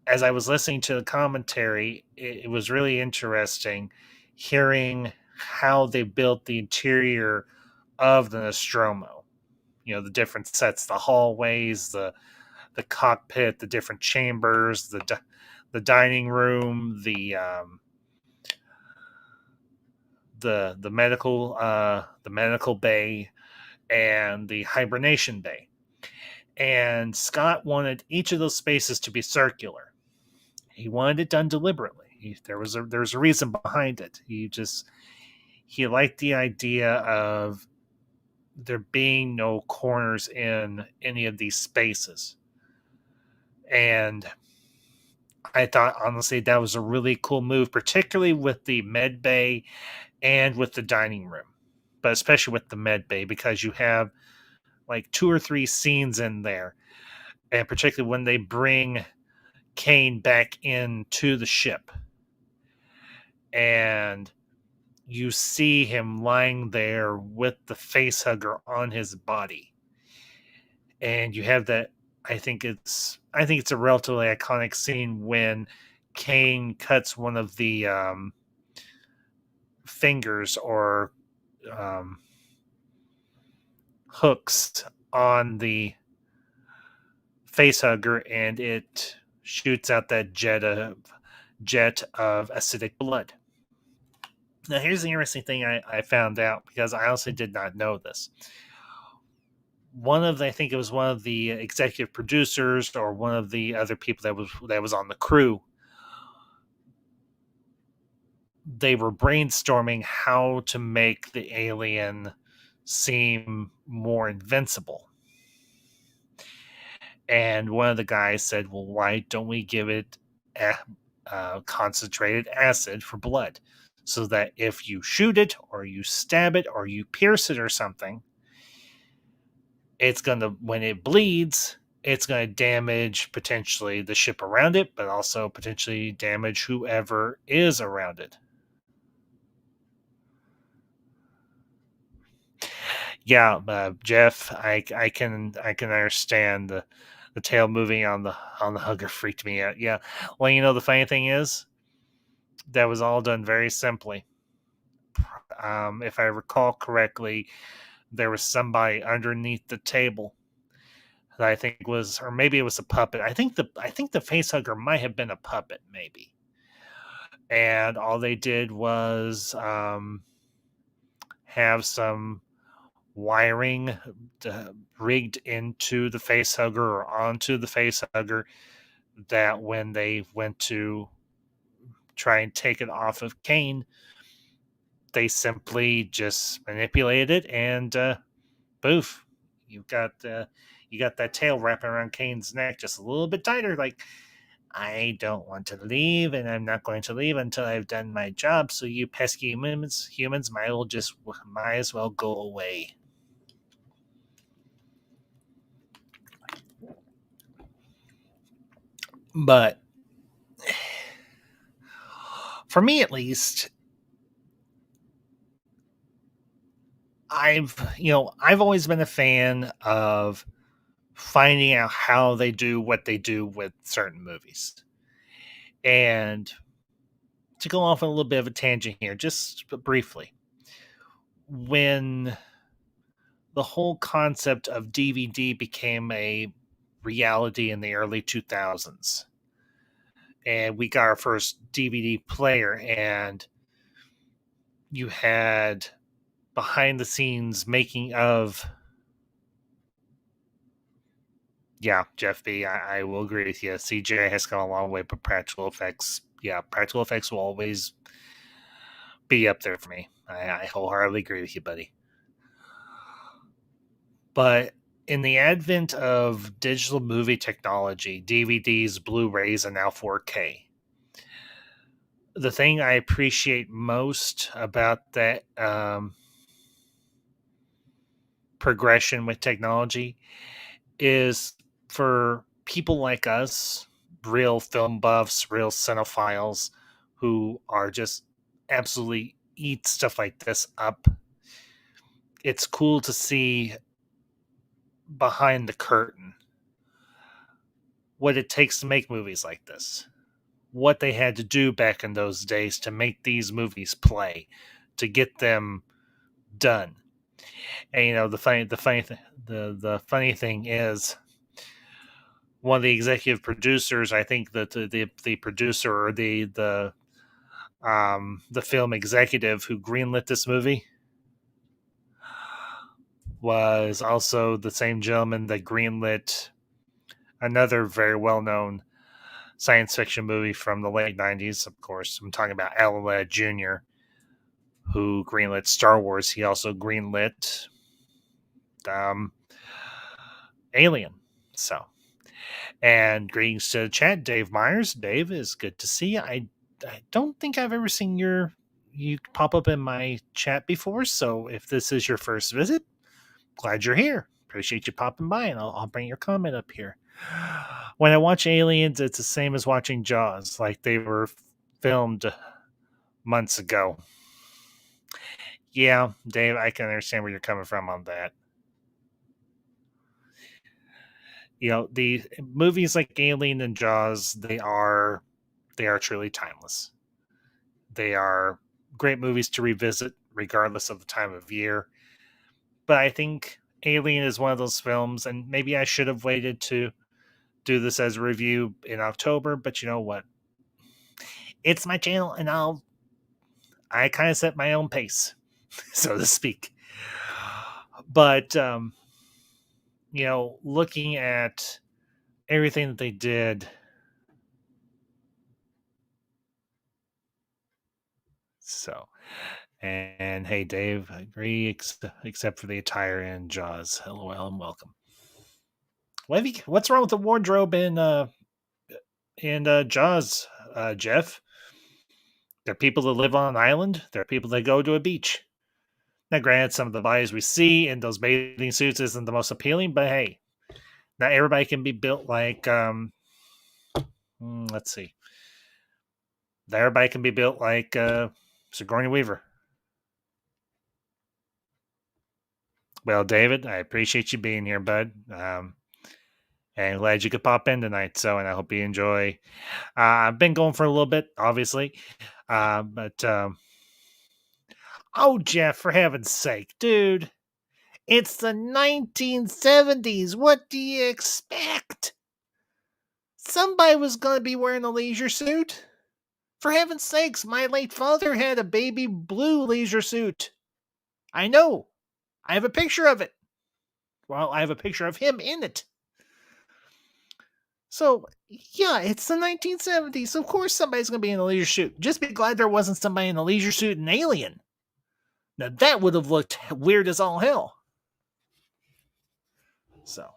as I was listening to the commentary, it was really interesting hearing how they built the interior of the Nostromo. The different sets, the hallways, the cockpit, the different chambers, the dining room, the medical bay, and the hibernation bay. And Scott wanted each of those spaces to be circular. He wanted it done deliberately. There was a reason behind it. He liked the idea of there being no corners in any of these spaces. And I thought, honestly, that was a really cool move, particularly with the med bay and with the dining room, but especially with the med bay, because you have like two or three scenes in there, and particularly when they bring Kane back into the ship, and you see him lying there with the face hugger on his body, and you have that. I think it's a relatively iconic scene when Kane cuts one of the fingers or um, hooks on the face hugger, and it shoots out that jet of acidic blood. Now, here's the interesting thing I found out, because I honestly did not know this. I think it was one of the executive producers or one of the other people that was on the crew. They were brainstorming how to make the alien seem more invincible. And one of the guys said, well, why don't we give it concentrated acid for blood? So that if you shoot it or you stab it or you pierce it or something, when it bleeds, it's going to damage potentially the ship around it, but also potentially damage whoever is around it. Yeah, Jeff, I can understand the tail moving on the hugger freaked me out. Yeah, well, the funny thing is that was all done very simply. If I recall correctly, there was somebody underneath the table that I think was, or maybe it was a puppet. I think the face hugger might have been a puppet, maybe. And all they did was have some wiring rigged into the face hugger or onto the face hugger, that when they went to try and take it off of Kane, they simply just manipulated it, and boof, you got you got that tail wrapping around Kane's neck just a little bit tighter. Like, I don't want to leave, and I'm not going to leave until I've done my job. So you pesky humans might as well go away. But for me, at least, I've always been a fan of finding out how they do what they do with certain movies. And to go off on a little bit of a tangent here, just briefly, when the whole concept of DVD became a reality in the early 2000s, and we got our first DVD player, and you had behind the scenes making of. Yeah, Jeff B, I will agree with you. CGI has gone a long way, but practical effects, yeah, practical effects will always be up there for me. I wholeheartedly agree with you, buddy. But in the advent of digital movie technology, DVDs, Blu-rays, and now 4K, the thing I appreciate most about that progression with technology is for people like us, real film buffs, real cinephiles, who are just absolutely eat stuff like this up. It's cool to see behind the curtain what it takes to make movies like this, what they had to do back in those days to make these movies play, to get them done. And the funny thing is, one of the executive producers, I think that the producer or the film executive who greenlit this movie, was also the same gentleman that greenlit another very well-known science fiction movie from the late 90s. Of course, I'm talking about Alan Jr., who greenlit Star Wars. He also greenlit um, Alien. So, and greetings to the chat, Dave Myers. Dave, is good to see you. I don't think I've ever seen you pop up in my chat before. So if this is your first visit, glad you're here. Appreciate you popping by, and I'll bring your comment up here. When I watch Aliens, it's the same as watching Jaws, like they were filmed months ago. Yeah, Dave, I can understand where you're coming from on that. You know, the movies like Alien and Jaws, they are truly timeless. They are great movies to revisit regardless of the time of year. But I think Alien is one of those films, and maybe I should have waited to do this as a review in October, but you know what? It's my channel, and I kind of set my own pace, so to speak. But looking at everything that they did, so and hey, Dave, I agree, except for the attire in Jaws. LOL and welcome. What's wrong with the wardrobe in Jaws, Jeff? There are people that live on an island. There are people that go to a beach. Now, granted, some of the bodies we see in those bathing suits isn't the most appealing, but hey, not everybody can be built like let's see. Not everybody can be built like Sigourney Weaver. Well, David, I appreciate you being here, bud. And glad you could pop in tonight. So, and I hope you enjoy. I've been going for a little bit, obviously, but oh, Jeff, for heaven's sake, dude, it's the 1970s. What do you expect? Somebody was going to be wearing a leisure suit. For heaven's sakes, my late father had a baby blue leisure suit. I know. I have a picture of it. Well, I have a picture of him in it. So, yeah, it's the 1970s. Of course somebody's going to be in a leisure suit. Just be glad there wasn't somebody in a leisure suit in Alien. Now, that would have looked weird as all hell. So,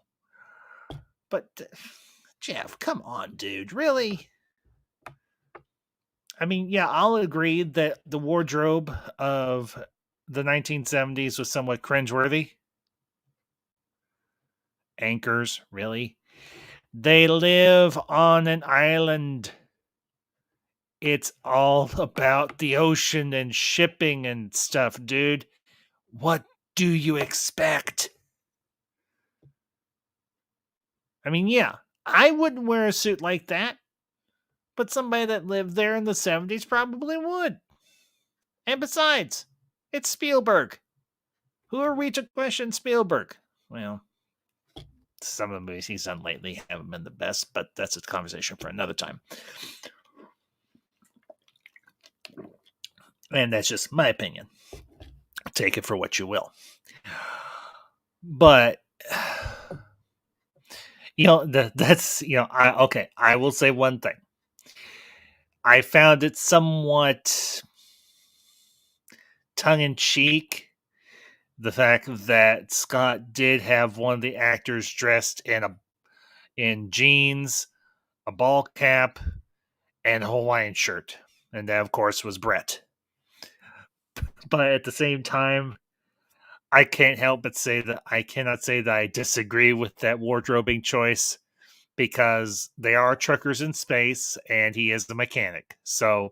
but, Jeff, come on, dude. Really? I mean, yeah, I'll agree that the wardrobe of the 1970s was somewhat cringeworthy. Anchors, really? They live on an island. It's all about the ocean and shipping and stuff, dude. What do you expect? I mean, yeah, I wouldn't wear a suit like that, but somebody that lived there in the 70s probably would. And besides, it's Spielberg. Who are we to question Spielberg? Well, some of the movies he's done lately haven't been the best, but that's a conversation for another time. And that's just my opinion. Take it for what you will. But that's I will say one thing. I found it somewhat tongue-in-cheek, the fact that Scott did have one of the actors dressed in jeans, a ball cap, and a Hawaiian shirt. And that, of course, was Brett. But at the same time, I can't help but say that I cannot say that I disagree with that wardrobing choice, because they are truckers in space and he is the mechanic. So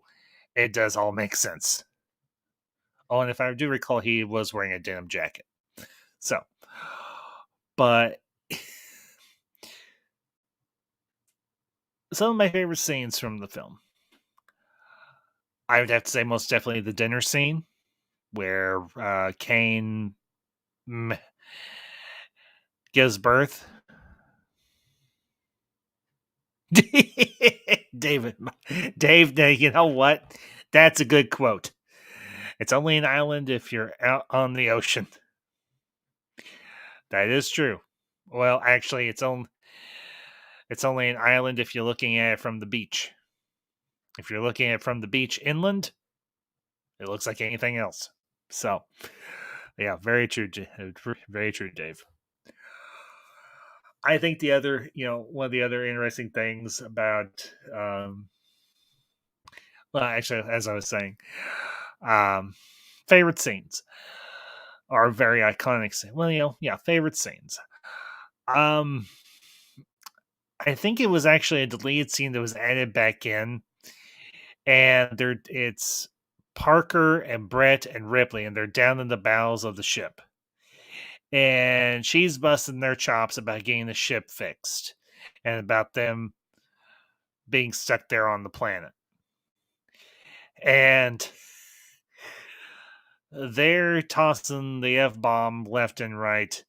it does all make sense. Oh, and if I do recall, he was wearing a denim jacket. So, but some of my favorite scenes from the film, I would have to say most definitely the dinner scene where Kane gives birth. Dave, you know what? That's a good quote. It's only an island if you're out on the ocean. That is true. Well, actually, it's only an island if you're looking at it from the beach. If you're looking at it from the beach inland, it looks like anything else. So, yeah, very true. Very true, Dave. I think the other, one of the other interesting things about, well, actually, as I was saying, um, favorite scenes are very iconic. Well, yeah, favorite scenes. Um, I think it was actually a deleted scene that was added back in, and it's Parker and Brett and Ripley, and they're down in the bowels of the ship, and she's busting their chops about getting the ship fixed, and about them being stuck there on the planet, and they're tossing the F bomb left and right,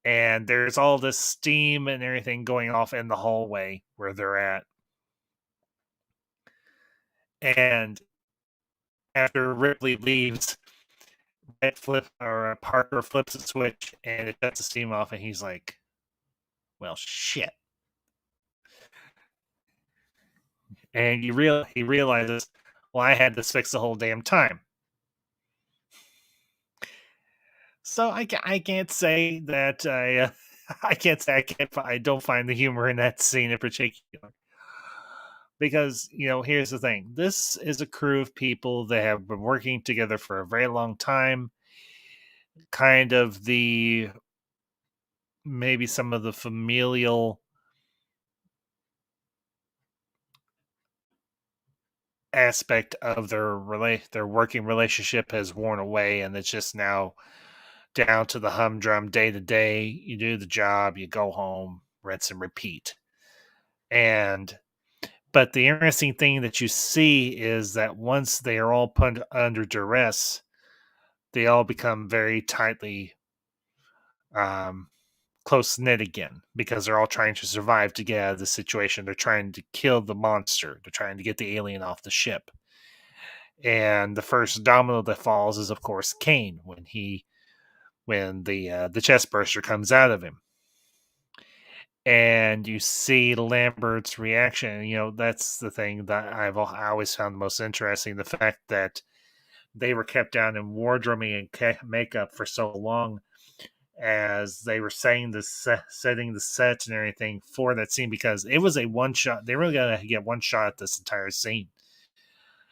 and there's all this steam and everything going off in the hallway where they're at, and after Ripley leaves, Parker flips a switch and it shuts the steam off, and he's like, "Well, shit." And he realizes, "Well, I had this fixed the whole damn time." So I can't say that I can't say I don't find the humor in that scene in particular, because here's the thing: this is a crew of people that have been working together for a very long time. Kind of the maybe some of the familial aspect of their working relationship has worn away, and it's just now down to the humdrum day to day. You do the job, you go home, rinse and repeat. And but the interesting thing that you see is that once they are all put under duress, they all become very tightly um, close knit again, because they're all trying to survive to get out of the situation. They're trying to kill the monster. They're trying to get the alien off the ship. And the first domino that falls is, of course, Kane when the chest burster comes out of him, and you see Lambert's reaction. That's the thing that I always found the most interesting: the fact that they were kept down in wardrobe and makeup for so long, as they were setting the set and everything for that scene, because it was a one shot. They were gonna get one shot at this entire scene,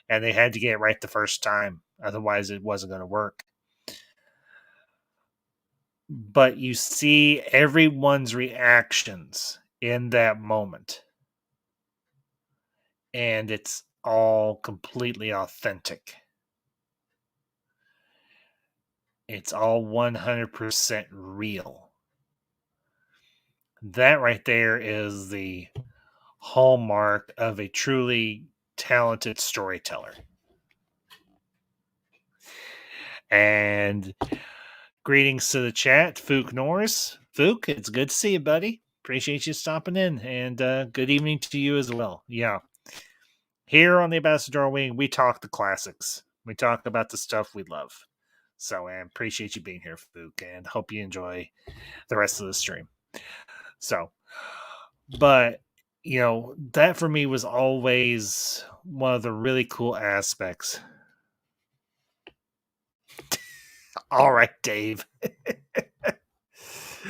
and they had to get it right the first time, otherwise it wasn't going to work. But you see everyone's reactions in that moment, and it's all completely authentic. It's all 100% real. That right there is the hallmark of a truly talented storyteller. And greetings to the chat, Fook Norris. Fook, it's good to see you, buddy. Appreciate you stopping in, and good evening to you as well. Yeah. Here on the Ambassador Wing, we talk the classics. We talk about the stuff we love. So I appreciate you being here, Fook, and hope you enjoy the rest of the stream. So, but that for me was always one of the really cool aspects. All right, Dave.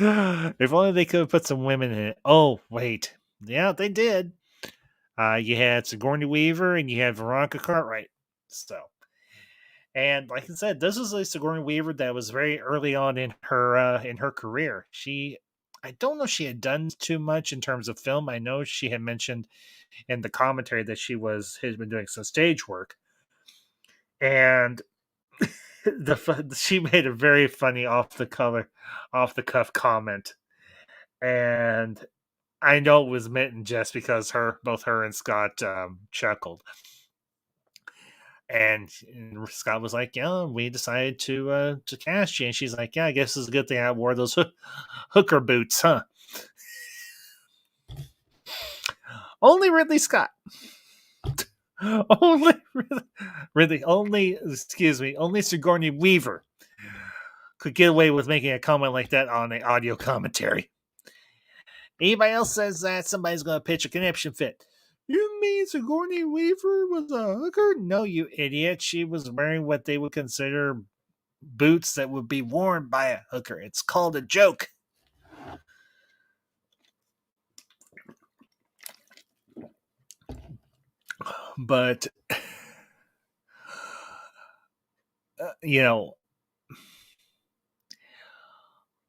If only they could have put some women in it. Oh, wait. Yeah, they did. You had Sigourney Weaver and you had Veronica Cartwright. So, and like I said, this was a Sigourney Weaver that was very early on in her career. I don't know if she had done too much in terms of film. I know she had mentioned in the commentary that had been doing some stage work, and she made a very funny off the cuff comment, and I know it was meant in jest because both her and Scott chuckled. And Scott was like, "Yeah, we decided to cast you." And she's like, "Yeah, I guess it's a good thing I wore those hooker boots, huh?" Only Ridley Scott. Only Ridley. Only Sigourney Weaver could get away with making a comment like that on an audio commentary. Anybody else says that, somebody's going to pitch a conniption fit. You mean Sigourney Weaver was a hooker? No, you idiot. She was wearing what they would consider boots that would be worn by a hooker. It's called a joke. But,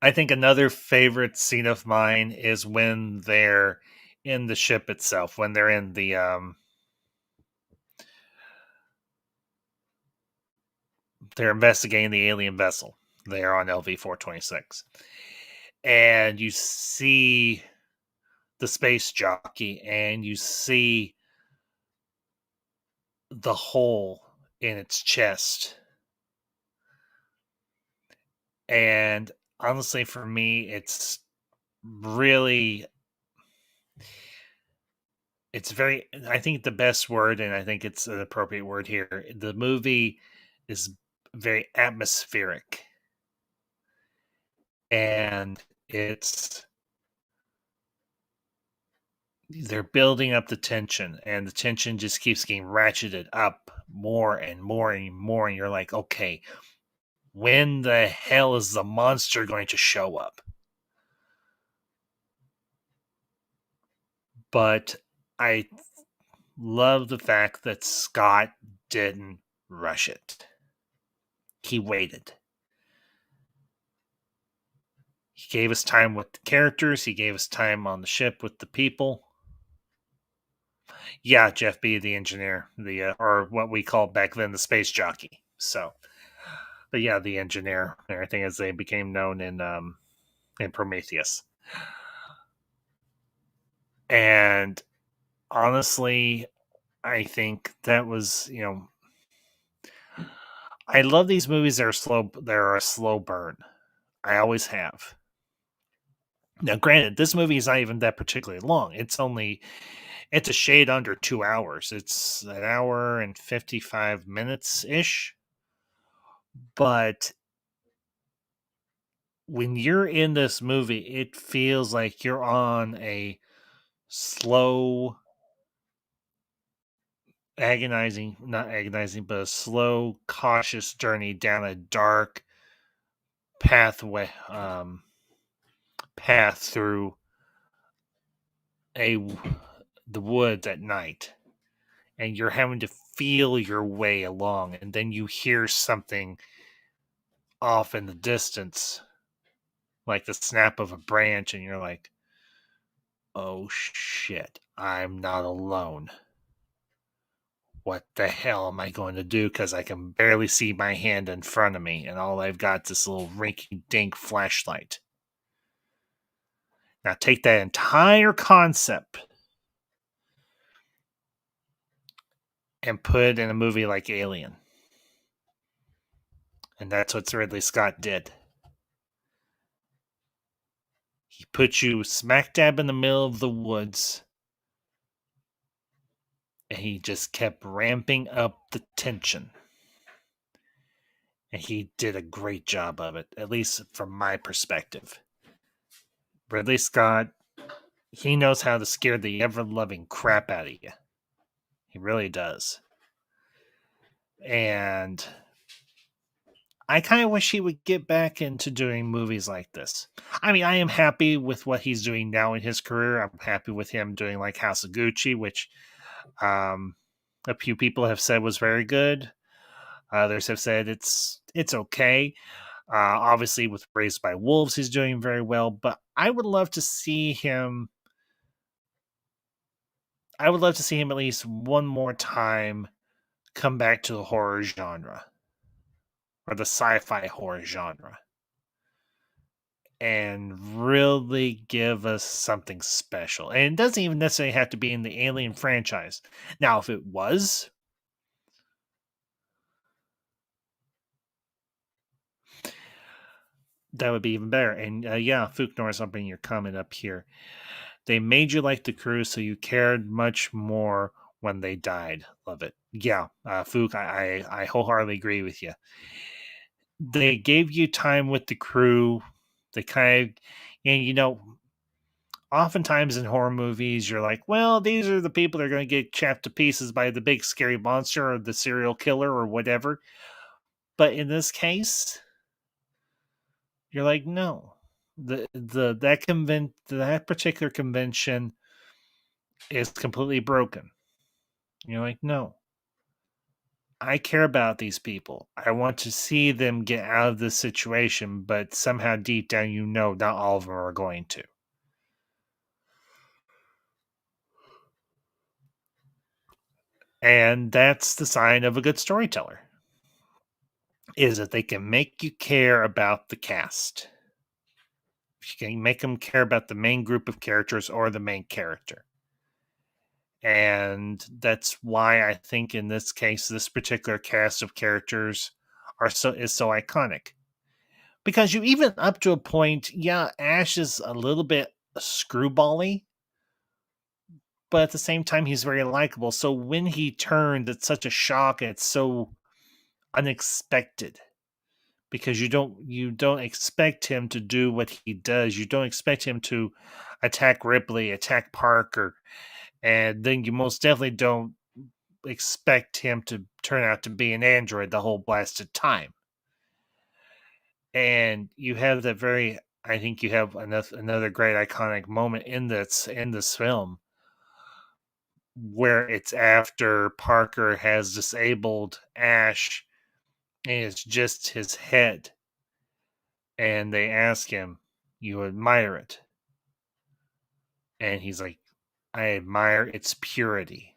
I think another favorite scene of mine is when they're in the ship itself, when they're in they're investigating the alien vessel. They're on LV-426. And you see the space jockey, and you see the hole in its chest. And honestly, for me, it's very, I think the best word, and I think it's an appropriate word here, the movie is very atmospheric. And they're building up the tension, and the tension just keeps getting ratcheted up more and more and more, and you're like, okay, when the hell is the monster going to show up? But I love the fact that Scott didn't rush it. He waited. He gave us time with the characters. He gave us time on the ship with the people. Yeah, Jeff B, the engineer, or what we called back then the space jockey. So, but yeah, the engineer, everything as they became known in Prometheus. And honestly, I think that was, I love these movies that are slow. They're a slow burn. I always have. Now, granted, this movie is not even that particularly long. It's a shade under 2 hours. It's an hour and 55 minutes ish. But when you're in this movie, it feels like you're on a slow, not agonizing, but a slow, cautious journey down a dark path through the woods at night, and you're having to feel your way along, and then you hear something off in the distance, like the snap of a branch, and you're like, oh shit, I'm not alone. What the hell am I going to do? Because I can barely see my hand in front of me, and all I've got is this little rinky-dink flashlight. Now take that entire concept and put it in a movie like Alien. And that's what Ridley Scott did. He put you smack dab in the middle of the woods, and he just kept ramping up the tension. And he did a great job of it, at least from my perspective. Ridley Scott, he knows how to scare the ever-loving crap out of you. He really does. And I kind of wish he would get back into doing movies like this. I mean, I am happy with what he's doing now in his career. I'm happy with him doing like House of Gucci, which a few people have said was very good. Others have said it's okay. Obviously, with Raised by Wolves, he's doing very well. But I would love to see him. I would love to see him at least one more time come back to the horror genre, or the sci-fi horror genre, and really give us something special. And it doesn't even necessarily have to be in the Alien franchise. Now, if it was, that would be even better. And yeah, Fook Norris, I'll bring your comment up here. They made you like the crew, so you cared much more when they died. Love it. Yeah, Fook, I wholeheartedly agree with you. they gave you time with the crew. They kind of, and oftentimes in horror movies, you're like, well, these are the people that are going to get chopped to pieces by the big scary monster or the serial killer or whatever. But in this case, you're like, no, that particular convention is completely broken. You're like, no, I care about these people. I want to see them get out of this situation, but somehow deep down, not all of them are going to. And that's the sign of a good storyteller, is that they can make you care about the cast. You can make them care about the main group of characters or the main character. And that's why I think in this case, this particular cast of characters is so iconic. Because you even up to a point, yeah, Ash is a little bit screwbally, but at the same time, he's very likable. So when he turned, it's such a shock. And it's so unexpected because you don't expect him to do what he does. You don't expect him to attack Ripley, attack Parker, and then you most definitely don't expect him to turn out to be an android the whole blasted time. And you have that very, I think you have another great iconic moment in this film where it's after Parker has disabled Ash and it's just his head. And they ask him, "You admire it?" And he's like, "I admire its purity.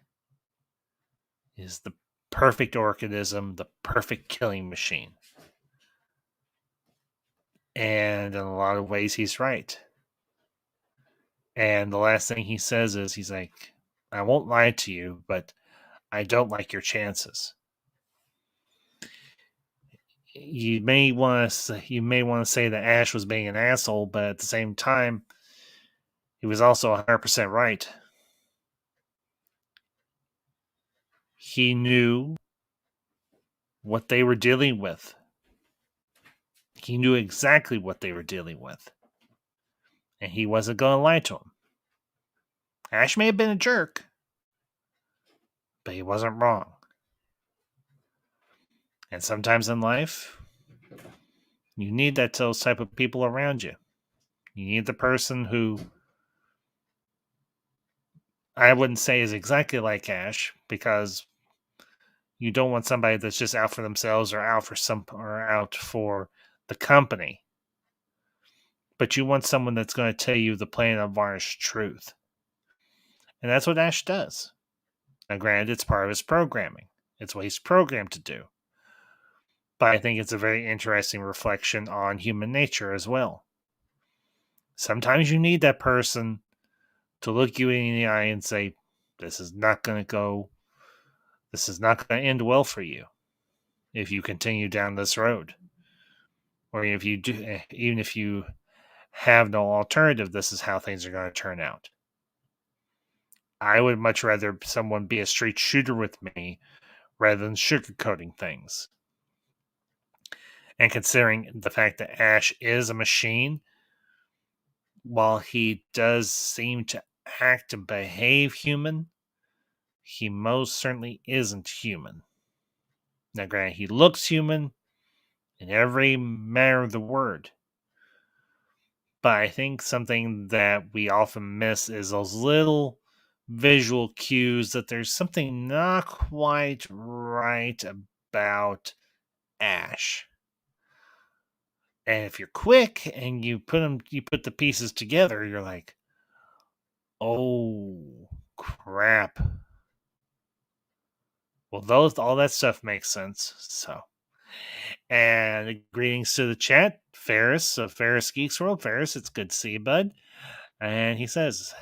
It is the perfect organism, the perfect killing machine." And in a lot of ways, he's right. And the last thing he says is, he's like, "I won't lie to you, but I don't like your chances." You may want to say that Ash was being an asshole, but at the same time, he was also 100% right. He knew what they were dealing with. He knew exactly what they were dealing with. And he wasn't going to lie to him. Ash may have been a jerk, but he wasn't wrong. And sometimes in life, you need those type of people around you. You need the person who I wouldn't say is exactly like Ash, because you don't want somebody that's just out for themselves or out for the company. But you want someone that's going to tell you the plain unvarnished truth. And that's what Ash does. Now, granted, it's part of his programming. It's what he's programmed to do. But I think it's a very interesting reflection on human nature as well. Sometimes you need that person to look you in the eye and say, this is not going to end well for you if you continue down this road. Or if you do, even if you have no alternative, this is how things are going to turn out. I would much rather someone be a straight shooter with me rather than sugarcoating things. And considering the fact that Ash is a machine, while he does seem to act and behave human, he most certainly isn't human. Now, granted, he looks human in every manner of the word. But I think something that we often miss is those little visual cues that there's something not quite right about Ash. And if you're quick and you put the pieces together, you're like, oh crap. Well, all that stuff makes sense. So, and greetings to the chat, Ferris of Ferris Geeks World. Ferris, it's good to see you, bud. And he says,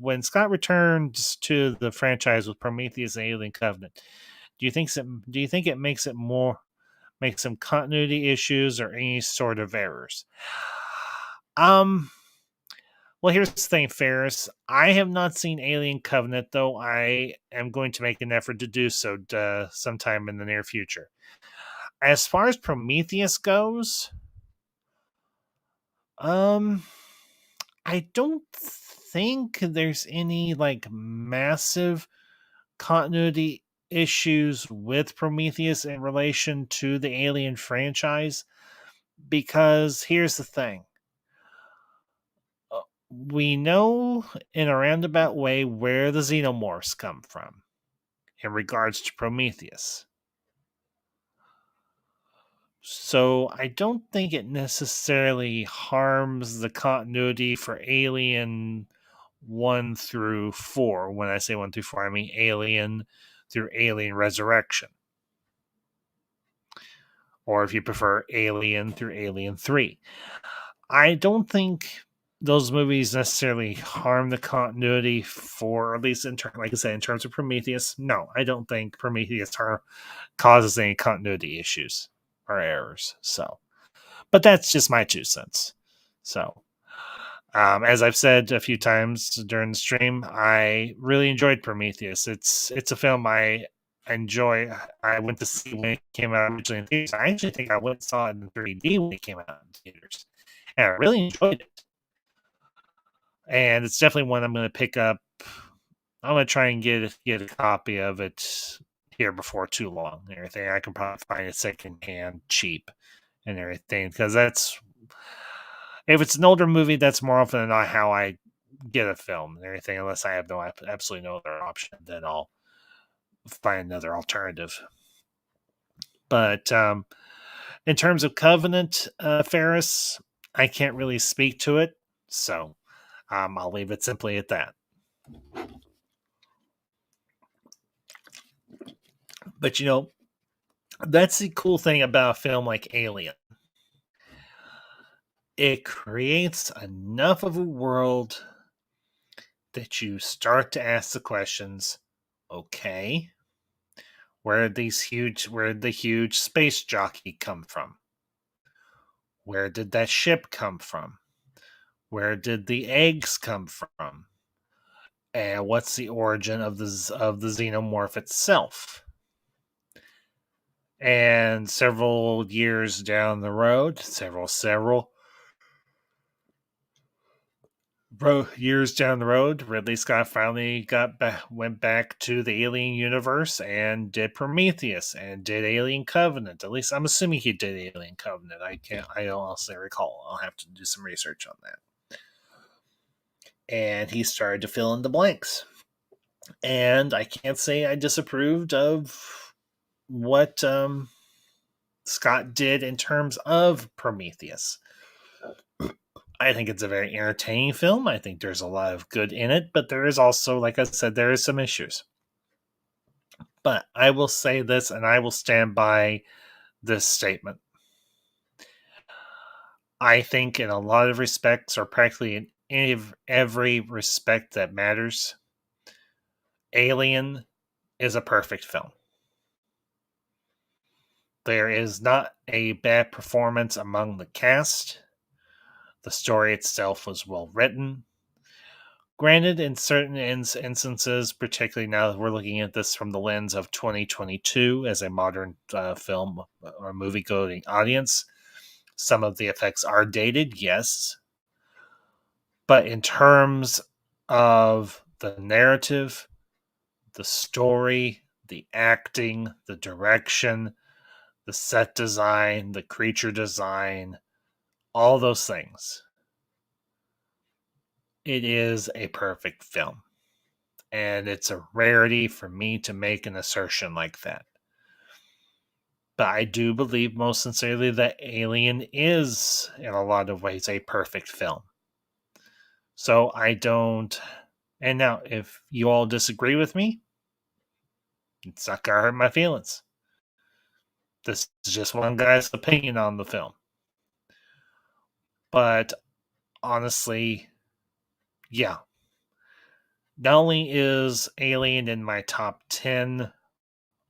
when Scott returns to the franchise with Prometheus and Alien Covenant, do you think it makes some continuity issues or any sort of errors? Well, here's the thing, Ferris. I have not seen Alien Covenant, though I am going to make an effort to do so sometime in the near future. as far as Prometheus goes, um, I don't think there's any like massive continuity issues with Prometheus in relation to the Alien franchise, because here's the thing. We know in a roundabout way where the xenomorphs come from in regards to Prometheus. So I don't think it necessarily harms the continuity for Alien 1 through 4. When I say 1 through 4, I mean Alien through Alien Resurrection. Or if you prefer, Alien through Alien 3. I don't think those movies necessarily harm the continuity for, at least like I said, in terms of Prometheus. No, I don't think Prometheus causes any continuity issues or errors. So, but that's just my 2 cents. So, as I've said a few times during the stream, I really enjoyed Prometheus. It's a film I enjoy. I went to see when it came out originally in theaters. I actually think I went and saw it in 3D when it came out in theaters, and I really enjoyed it. And it's definitely one I'm going to pick up. I'm going to try and get a copy of it here before too long and everything. I can probably find it secondhand, cheap, and everything, because that's, if it's an older movie, that's more often than not how I get a film and everything. Unless I have absolutely no other option, then I'll find another alternative. But in terms of Covenant, Ferris, I can't really speak to it, so I'll leave it simply at that. But that's the cool thing about a film like Alien. It creates enough of a world that you start to ask the questions, okay, where did the huge space jockey come from? Where did that ship come from? Where did the eggs come from? And what's the origin of the xenomorph itself? And several years down the road, several years down the road, Ridley Scott finally went back to the Alien universe and did Prometheus and did Alien Covenant. At least I'm assuming he did Alien Covenant. I don't honestly recall. I'll have to do some research on that. And he started to fill in the blanks. And I can't say I disapproved of what Scott did in terms of Prometheus. I think it's a very entertaining film. I think there's a lot of good in it, but there is also, like I said, there is some issues. But I will say this, and I will stand by this statement. I think in a lot of respects, or practically in every respect that matters, Alien is a perfect film. There is not a bad performance among the cast. The story itself was well written. Granted, in certain instances, particularly now that we're looking at this from the lens of 2022 as a modern film or movie going audience, some of the effects are dated, yes. But in terms of the narrative, the story, the acting, the direction, the set design, the creature design, all those things, it is a perfect film. And it's a rarity for me to make an assertion like that. But I do believe most sincerely that Alien is, in a lot of ways, a perfect film. So I don't. And now, if you all disagree with me, it's not going to hurt my feelings. This is just one guy's opinion on the film. But honestly, yeah. Not only is Alien in my top 10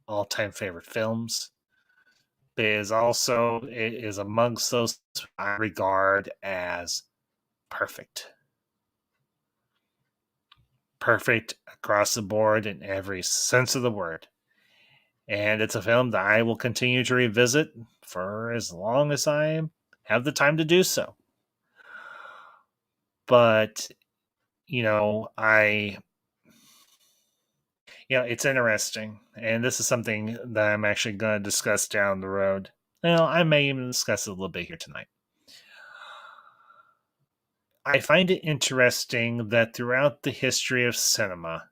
all-time favorite films, but it is amongst those I regard as perfect. Perfect across the board in every sense of the word. And it's a film that I will continue to revisit for as long as I have the time to do so. But, you know, it's interesting. And this is something that I'm actually going to discuss down the road. Well, I may even discuss it a little bit here tonight. I find it interesting that throughout the history of cinema,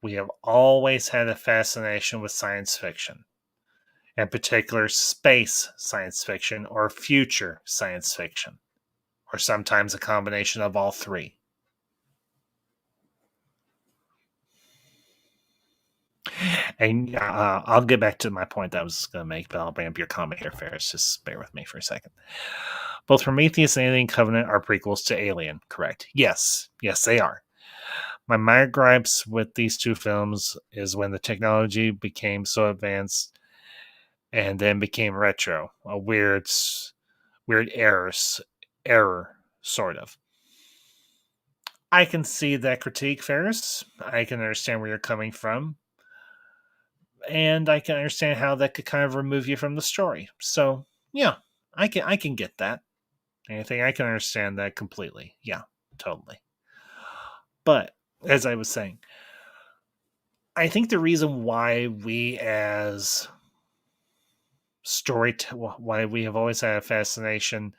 we have always had a fascination with science fiction, in particular space science fiction or future science fiction, or sometimes a combination of all three. And I'll get back to my point that I was going to make, but I'll bring up your comment here, Ferris. Just bear with me for a second. Both Prometheus and Alien Covenant are prequels to Alien, correct? Yes. Yes, they are. My minor gripes with these two films is when the technology became so advanced and then became retro. A weird error, sort of. I can see that critique, Ferris. I can understand where you're coming from. And I can understand how that could kind of remove you from the story. So, yeah, I can get that. Anything I can understand that completely. Yeah, totally. But as I was saying, I think the reason why we as why we have always had a fascination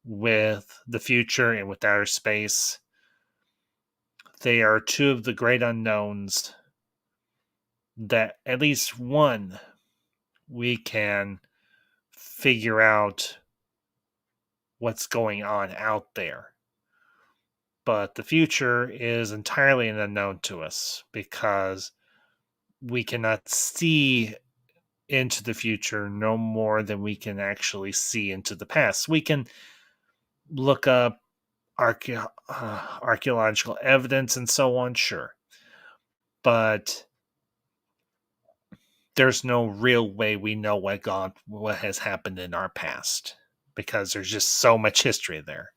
with the future and with outer space, they are two of the great unknowns that at least one we can figure out what's going on out there. But the future is entirely an unknown to us because we cannot see into the future no more than we can actually see into the past. We can look up archaeological evidence and so on, sure. But there's no real way we know what has happened in our past because there's just so much history there.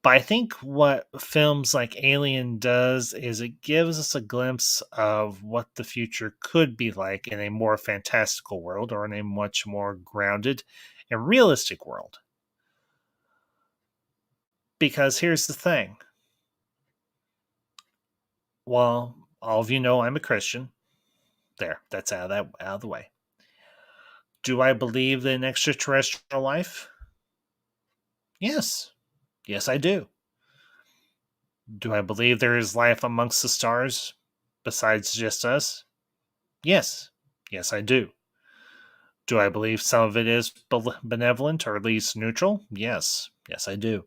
But I think what films like Alien does is it gives us a glimpse of what the future could be like in a more fantastical world or in a much more grounded and realistic world. Because here's the thing. Well, all of you know I'm a Christian. There, that's out of the way. Do I believe in extraterrestrial life? Yes. Yes, I do. Do I believe there is life amongst the stars besides just us? Yes. Yes, I do. Do I believe some of it is benevolent or at least neutral? Yes. Yes, I do.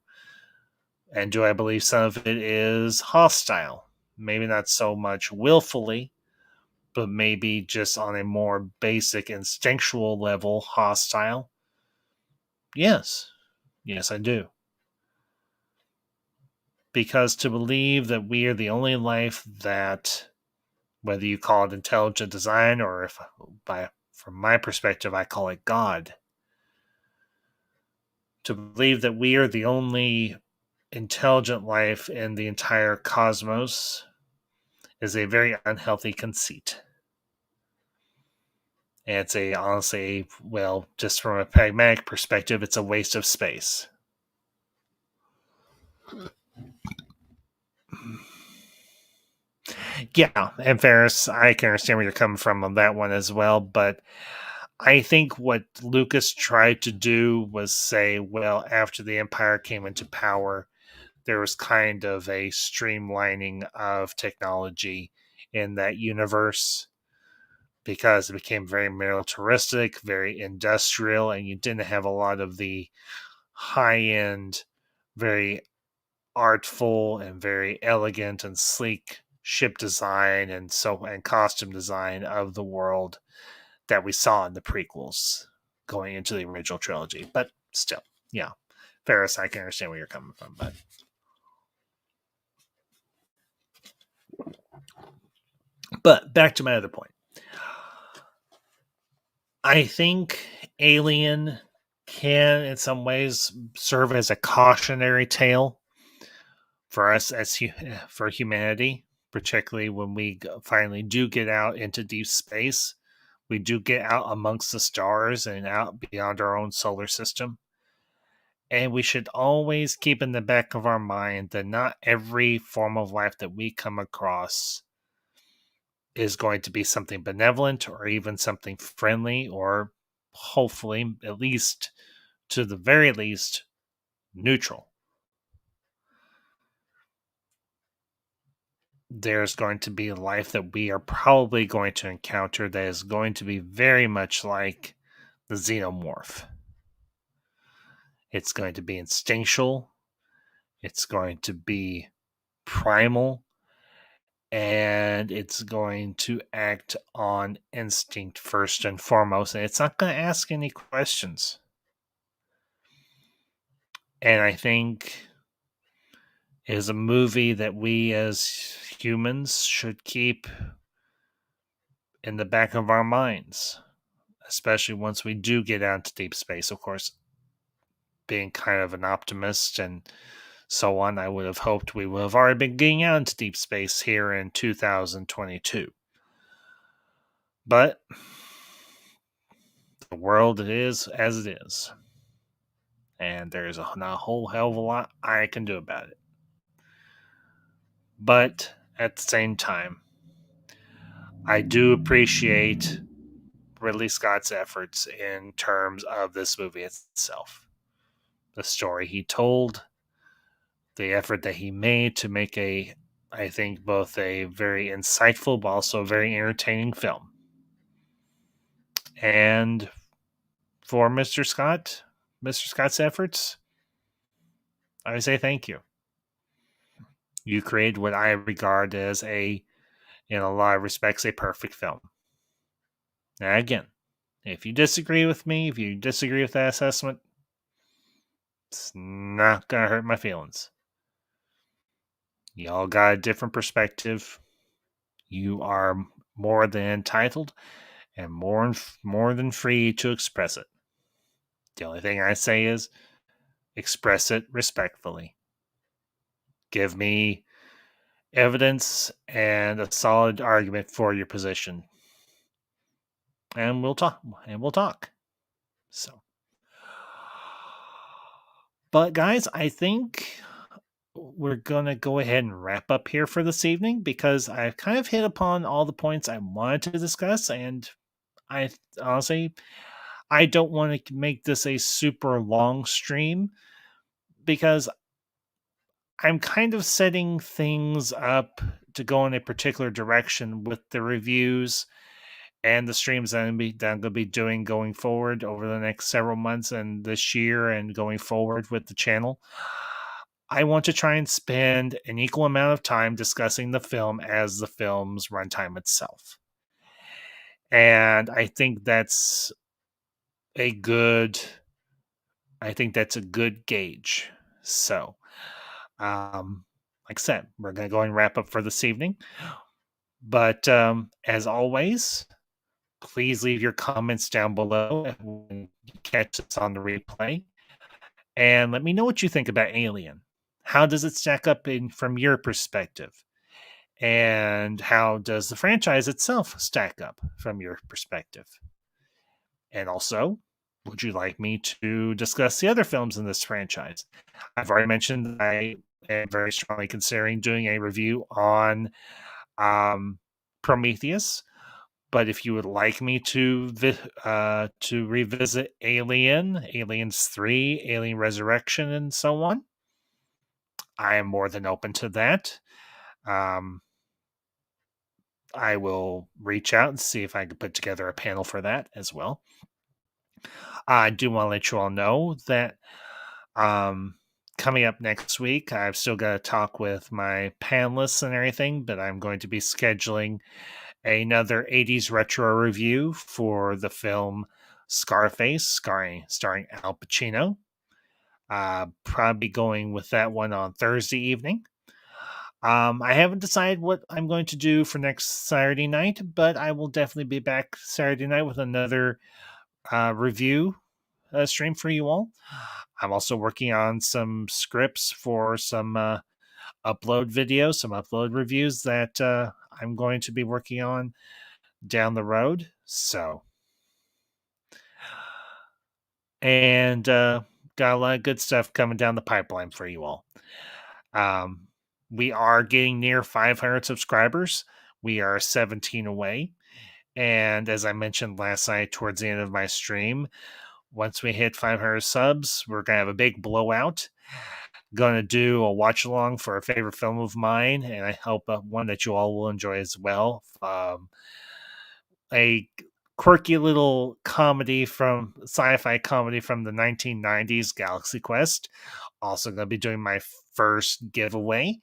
And do I believe some of it is hostile? Maybe not so much willfully, but maybe just on a more basic instinctual level hostile? Yes. Yes, I do. Because to believe that we are the only life that, whether you call it intelligent design or if from my perspective I call it God, to believe that we are the only intelligent life in the entire cosmos is a very unhealthy conceit. And it's honestly, well, just from a pragmatic perspective, it's a waste of space. Yeah, and Ferris, I can understand where you're coming from on that one as well, but I think what Lucas tried to do was say, well, after the Empire came into power, there was kind of a streamlining of technology in that universe because it became very militaristic, very industrial, and you didn't have a lot of the high end, very artful and very elegant and sleek ship design and costume design of the world that we saw in the prequels going into the original trilogy. But still, yeah. Ferris, I can understand where you're coming from, but back to my other point. I think Alien can, in some ways, serve as a cautionary tale for us for humanity particularly when we finally do get out into deep space. We do get out amongst the stars and out beyond our own solar system. And we should always keep in the back of our mind that not every form of life that we come across is going to be something benevolent or even something friendly or hopefully, at least to the very least, neutral. There's going to be a life that we are probably going to encounter that is going to be very much like the xenomorph. It's going to be instinctual, it's going to be primal, and it's going to act on instinct first and foremost, and it's not going to ask any questions. And I think it is a movie that we as humans should keep in the back of our minds, especially once we do get out into deep space. Of course, being kind of an optimist and so on, I would have hoped we would have already been getting out into deep space here in 2022. But the world is as it is. And there's not a whole hell of a lot I can do about it. But at the same time, I do appreciate Ridley Scott's efforts in terms of this movie itself. The story he told, the effort that he made to make I think, both a very insightful but also a very entertaining film. And for Mr. Scott's efforts, I say thank you. You created what I regard as in a lot of respects, a perfect film. Now, again, if you disagree with me, if you disagree with that assessment, it's not going to hurt my feelings. Y'all got a different perspective. You are more than entitled and more than free to express it. The only thing I say is express it respectfully. Give me evidence and a solid argument for your position. And we'll talk. So, but guys, I think we're going to go ahead and wrap up here for this evening because I've kind of hit upon all the points I wanted to discuss. And I honestly, I don't want to make this a super long stream because I'm kind of setting things up to go in a particular direction with the reviews and the streams that I'm going to be doing going forward over the next several months and this year and going forward with the channel. I want to try and spend an equal amount of time discussing the film as the film's runtime itself. And I think that's a good gauge. So, like I said, we're going to go and wrap up for this evening. But as always, please leave your comments down below when you catch this on the replay. And let me know what you think about Alien. How does it stack up from your perspective? And how does the franchise itself stack up from your perspective? And also, would you like me to discuss the other films in this franchise? I've already mentioned that I am very strongly considering doing a review on Prometheus. But if you would like me to revisit Aliens 3, Alien Resurrection, and so on, I am more than open to that. I will reach out and see if I can put together a panel for that as well. I do want to let you all know that coming up next week, I've still got to talk with my panelists and everything, but I'm going to be scheduling another 80s retro review for the film Scarface, starring Al Pacino. Probably going with that one on Thursday evening. I haven't decided what I'm going to do for next Saturday night, but I will definitely be back Saturday night with another review stream for you all. I'm also working on some scripts for some upload videos, some upload reviews that I'm going to be working on down the road. So, and got a lot of good stuff coming down the pipeline for you all. Um, we are getting near 500 subscribers. We are 17 away. And as I mentioned last night towards the end of my stream, once we hit 500 subs, we're going to have a big blowout. Going to do a watch along for a favorite film of mine, and I hope one that you all will enjoy as well. A quirky little comedy from sci-fi comedy from the 1990s, Galaxy Quest. Also going to be doing my first giveaway.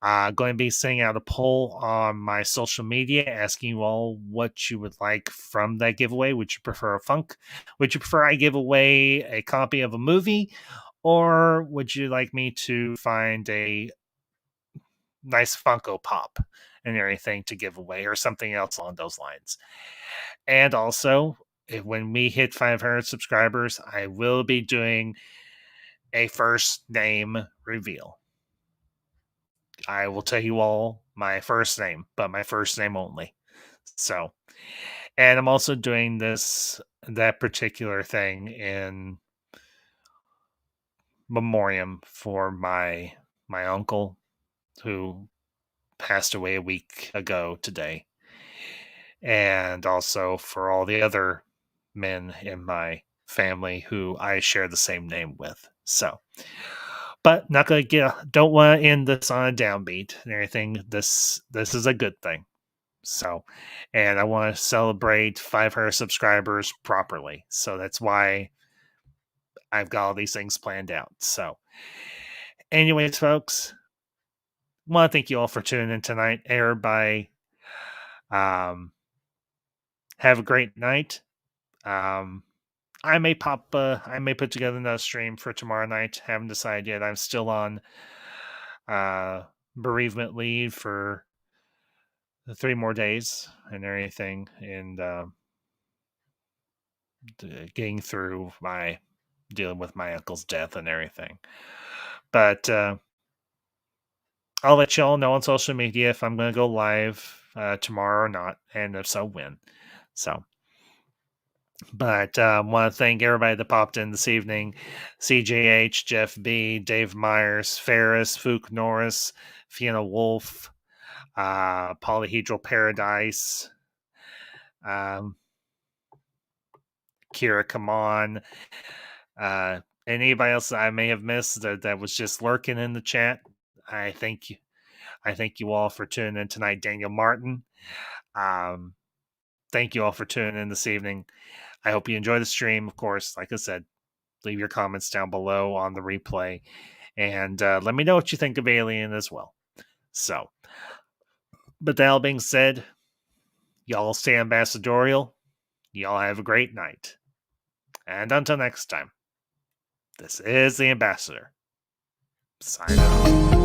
Going to be sending out a poll on my social media asking you all what you would like from that giveaway. Would you prefer a funk? Would you prefer I give away a copy of a movie? Or would you like me to find a nice Funko Pop and everything to give away or something else along those lines? And also, when we hit 500 subscribers, I will be doing a first name reveal. I will tell you all my first name, but my first name only. So, and I'm also doing that particular thing in memoriam for my uncle who passed away a week ago today, and also for all the other men in my family who I share the same name with. So, but not gonna don't want to end this on a downbeat and everything. This is a good thing. So, and I want to celebrate 500 subscribers properly. So that's why I've got all these things planned out. So, anyways, folks, I want to thank you all for tuning in tonight. Everybody, have a great night. I may put together another stream for tomorrow night. Haven't decided yet. I'm still on bereavement leave for 3 more days and everything, and getting through dealing with my uncle's death and everything. But I'll let y'all know on social media if I'm going to go live tomorrow or not, and if so, when. So, but want to thank everybody that popped in this evening: CJH, Jeff B, Dave Myers, Ferris, Fook Norris, Fiona Wolf, Polyhedral Paradise, Kira Kaman, anybody else I may have missed that was just lurking in the chat. I thank you. I thank you all for tuning in tonight. Daniel Martin, thank you all for tuning in this evening. I hope you enjoy the stream. Of course, like I said, leave your comments down below on the replay, and let me know what you think of Alien as well. So, but that all being said, y'all stay ambassadorial. Y'all have a great night. And until next time, this is the Ambassador. Sign out.